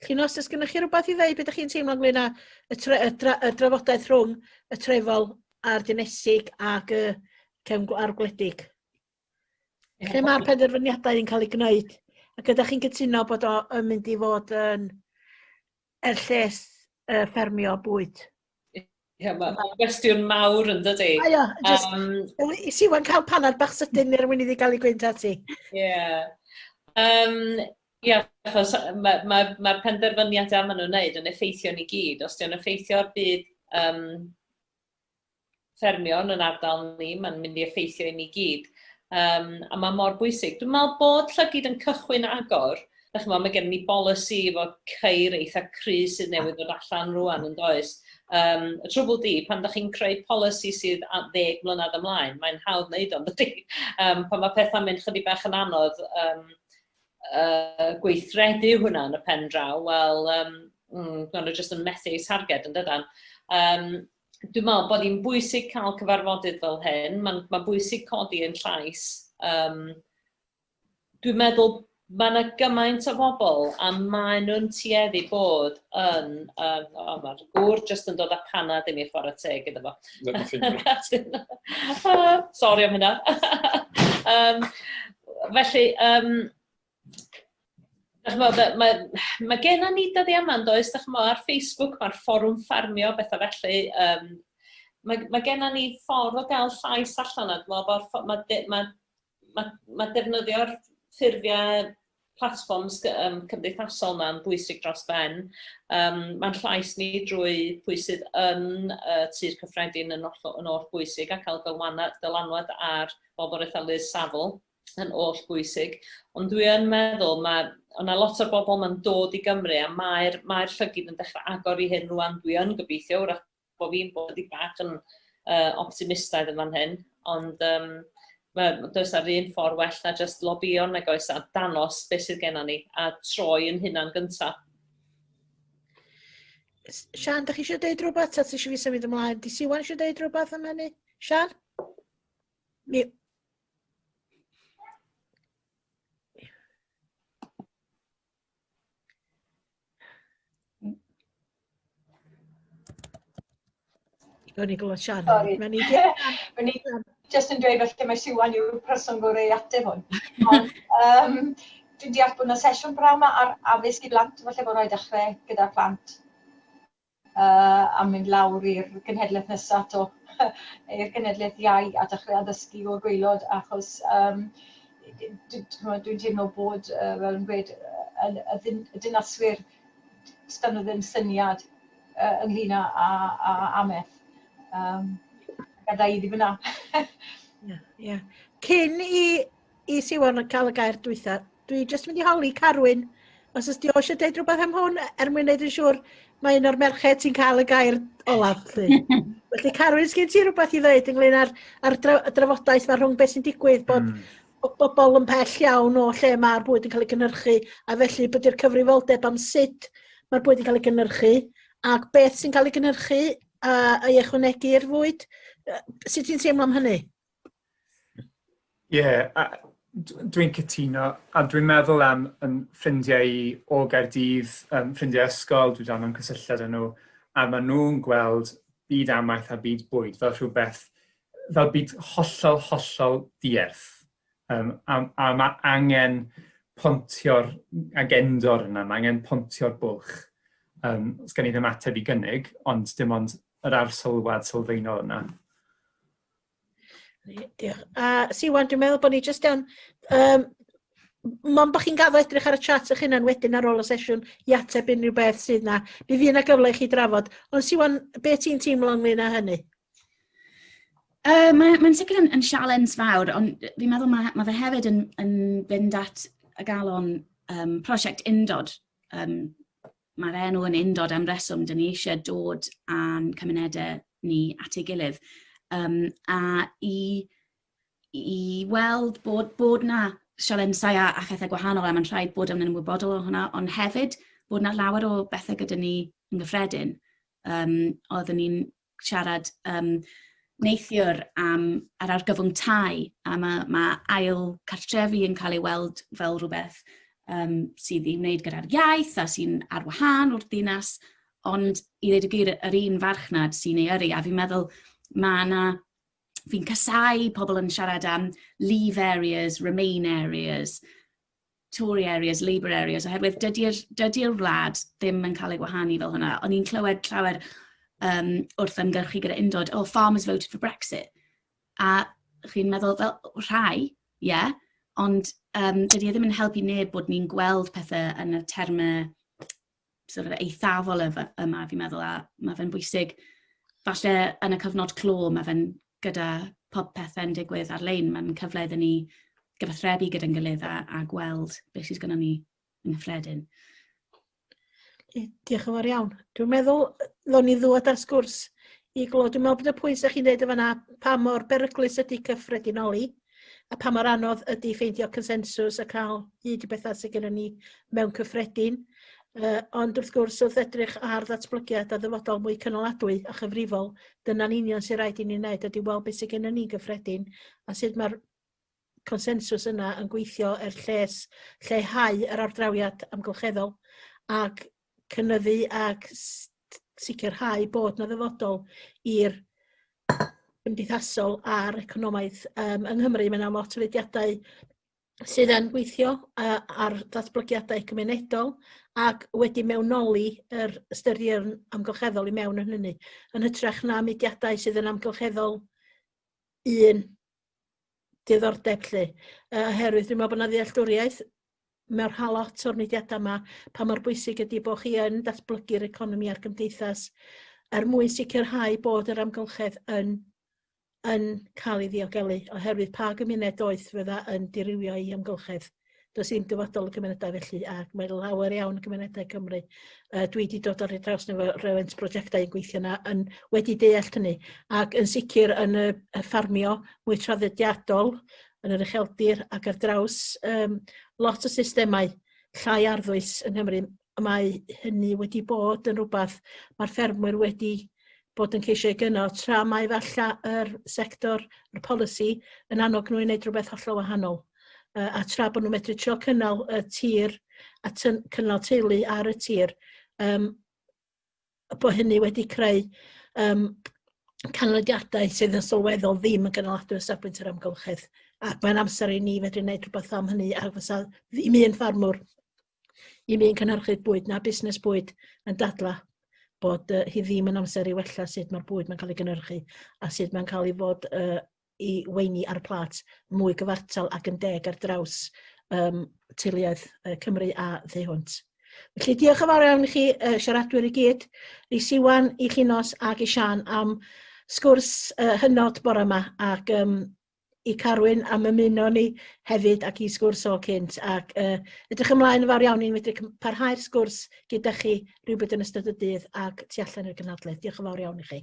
Llinos, os gennych chi rhywbeth i ddweud, beth ydych chi'n teimlo ynglyn â y drafodaeth rhwng y trefol a'r dinesig ac a'r gwledig? Lle mae'r penderfyniadau yn cael ei gwneud? Ac ydych chi'n cytuno bod o'n mynd i fod yn lles ffermio bwyd? Ie, mae'n gwestiwn mawr yn dydi. I Siwan cael panad bach sydyn i'r mwyn iddi gael ei gwynt ati. Ie, achos mae'r penderfyniadau maen nhw'n wneud yn effeithio ni gyd. Os di'n effeithio'r byd ffermio yn ardal ni, mae'n mynd i effeithio i ni gyd. A mae mor bwysig. Dwi'n meddwl bod llygyd yn cychwyn agor. Mae gen ni bolisi efo ceir eitha cry sydd newydd ddod allan rwan yn does. Y trwbl di, pan ydych chi'n creu polisi sydd 10 mlynedd ymlaen, mae'n hawdd wneud o'n dydi. Pan mae pethau'n mynd chydig bach yn anodd gweithredu hwnna yn y pen draw, wel, maen nhw jyst yn methu eu targed yn dydan. Dwi'n meddwl bod hi'n bwysig cael cyfarfodydd fel hyn, mae'n bwysig codi yn llais. Dwi'n meddwl mae yna gymaint o bobl a maen nhw'n tueddu bod yn... Mae'r gŵr jyst yn dod â panad i mi chwarae teg iddo fo. Sori am hynna. Felly, mae gennym ni dyddi yma yn does, ar Facebook, mae'r fforwm ffermio, bethau felly. Mae gennym ni ffordd o gael llais allan. Mae defnyddio'r ffurfiau platforms cymdeithasol yma'n bwysig dros ben. Mae'n llais ni drwy pwy sydd yn tir cyffredin yn oll bwysig a cael dylanwad ar bobl eithalydd safl yn oll bwysig. Ond dwi yn meddwl, yna lot o bobl mae'n dod i Gymru a mae'r llygyd yn dechrau agor i hyn rwan. Dwi yn gobeithio, wrach bod fi'n bod i bach yn optimistaidd yn fan hyn. Ond does ar un ffordd well na just lobio nag oes a danos beth sydd gennym ni a troi yn hynna'n gyntaf. Siân, da chi eisiau deud rhywbeth? Ta ti eisiau fi symud ymlaen? Di Siwan eisiau deud rhywbeth am hynny? Siân? Gawn ni glywed Siân. Sorry. Just yn dweud felly mae Siwan yw'r person gorau ateb hwn. Dwi'n deall bod yna sesiwn braw yma ar addysg i blant, felly bod nhw'n dechrau gyda'r plant a mynd lawr i'r genhedlaeth nesaf i'r genhedlaeth iau a dechrau addysgu o'r gwaelod achos dwi'n teimlo bod, fel yn gweud, y dinaswyr styn nhw ddim syniad ynglyn â ameth. Gada i ddim yna. Cyn i Siwan cael y gair dwytha, dwi jyst mynd i holi Carwyn, os ys di o eisiau deud rhywbeth am hwn, mwyn wneud yn siŵr mae un o'r merched sy'n cael y gair olaf. Felly Carwyn, sgen ti rhywbeth i ddweud ynglyn ar drafodaeth mae rhwng beth sy'n digwydd bod bobl yn pell iawn o lle mae'r bwyd yn cael ei gynhyrchu, a felly bod i'r cyfrifoldeb am sut mae'r bwyd yn cael ei gynhyrchu, ac beth sy'n cael ei gynhyrchu a'i ychwanegu i'r fwyd. Sut ti'n teimlo am hynny? Ie, dwi'n cytuno, a dwi'n meddwl am ffrindiau i o Gaerdydd, ffrindiau ysgol, dwi'n dan am cysylltiad â nhw, a maen nhw'n gweld byd amaeth a byd bwyd fel rhywbeth, fel byd hollol dierth. A mae angen pontio'r agendor yna, mae angen pontio'r bwlch. Os gen i ddim ateb i gynnig, ond dim ond yr arsylwad sylfaenol yna. Diolch. Siwan, dwi'n meddwl bod ni jyst iawn, mond bod chi'n gadw edrych ar y chat eich hunan wedyn ar ôl y sesiwn i ateb unrhyw beth sydd yna. Mi fydd yna gyfle i chi drafod. Ond Siwan, beth ti'n teimlo ynglyn â hynny? Mae'n sicr yn sialens fawr, ond fi'n meddwl mae fe hefyd yn fynd at y galon prosiect undod. Mae'r enw yn undod am reswm, dyn ni eisiau dod a'n cymunedau ni at ei gilydd. A i weld bod na sialensau a chethau gwahanol a mae'n rhaid bod yn ymwybodol o hwnna, ond hefyd bod na lawer o bethau gyda ni yn gyffredin. Oedden ni'n siarad neithiwr am yr argyfwng tai, a mae ail cartrefi yn cael ei weld fel rhywbeth sydd i wneud gyda'r iaith a sy'n ar wahân o'r ddinas, ond i ddweud y gwir yr un farchnad sy'n ei yrru, a fi'n meddwl fi'n casau pobl yn siarad am leave areas, remain areas, Tory areas, Labour areas, oherwydd dydy'r wlad ddim yn cael ei gwahanu fel hwnna. O'n i'n clywed llawer wrth ymgyrchu gyda undod, farmers voted for Brexit. A chi'n meddwl fel rhai, ond dydy ddim yn helpu neb bod ni'n gweld pethau yn y termau eithafol yma, fi'n meddwl, a mae fe'n bwysig. Falle yn y cyfnod clo, mae fe'n gyda pob pethau'n digwydd ar-lein, mae'n cyfle iddyn ni gyfathrebu gyda'n gilydd a gweld beth sydd gyda ni yn gyffredin. Diolch yn fawr iawn. Dwi'n meddwl, ddod ni ddod ar sgwrs i glod. Dwi'n meddwl bod y pwynt ydych chi'n dweud efo yna pa mor beryglus ydy cyffredinoli, a pa mor anodd ydy ffeindio consensws a cael hyd i bethau sydd gyda ni mewn cyffredin. Ond wrth gwrs wrth edrych ar ddatblygiad a ddyfodol mwy cynaladwy a chyfrifol, dyna'n union sy'n rhaid i ni'n wneud ydy weld beth sydd gyda ni gyffredin a sut mae'r consensws yna yn gweithio lleihau yr ardrawiad amgylcheddol ac cynyddu ac sicrhau bod na ddyfodol i'r gymdeithasol a'r economaidd yng Nghymru. Mae yna lot o fudiadau sydd yn gweithio ar ddatblygiadau cymunedol ac wedi mewnoli yr ystyried amgylcheddol i mewn yn hynny. Yn hytrach na mudiadau sydd yn amgylcheddol un diddordeb lle. Oherwydd dwi'n meddwl bod yna ddealltwriaeth mewn halot o'r mudiadau yma pa mor bwysig ydy bod chi yn datblygu'r economi a'r gymdeithas mwyn sicrhau bod yr amgylchedd yn cael ei ddiogelu, oherwydd pa gymuned oedd fydda yn dirywio i amgylchedd. Does ddim dyfodol y gymunedau felly, ac mae lawer iawn y gymunedau Cymru. Dwi wedi dod ar ei draws efo rywent prosiectau yn gweithio yna wedi deall hynny, ac yn sicr yn y ffermio mwy traddodiadol, yn yr ucheldir ac ar draws lot o systemau llai arddwys yng Nghymru. Mae hynny wedi bod yn rhywbeth mae'r ffermwyr wedi bod yn ceisio gyno, tra mae falle yr sector, yr polisi, yn annog nhw i wneud rhywbeth hollol wahanol. A tra bod nhw'n medru trio cynnal y tir, a cynnal teulu ar y tir, bod hynny wedi creu canlyniadau sydd yn sylweddol ddim yn gynaladwy o safbwynt yr amgylchedd. Ac mae'n amser i ni fedru wneud rhywbeth am hynny, ac fysa ddim un ffarmwr, ddim un cynhyrchydd bwyd na busnes bwyd yn dadla bod hi ddim yn amser i wella sut mae'r bwyd mae'n cael ei gynhyrchu a sut mae'n cael ei fod i weini ar y plat mwy gyfartal ac yn deg ar draws teuluoedd Cymru a dde hwnt. Felly diolch yn fawr iawn i chi siaradwyr i gyd, i Siwan, i Llinos ac i Siân am sgwrs hynod bore yma ac i Carwyn am ymuno ni hefyd ac i sgwrs o cynt ac edrych ymlaen yn fawr iawn i'n medru parhau'r sgwrs gyda chi rhywbryd yn ystod y dydd ac tu allan i'r gynhadledd. Diolch yn fawr iawn i chi.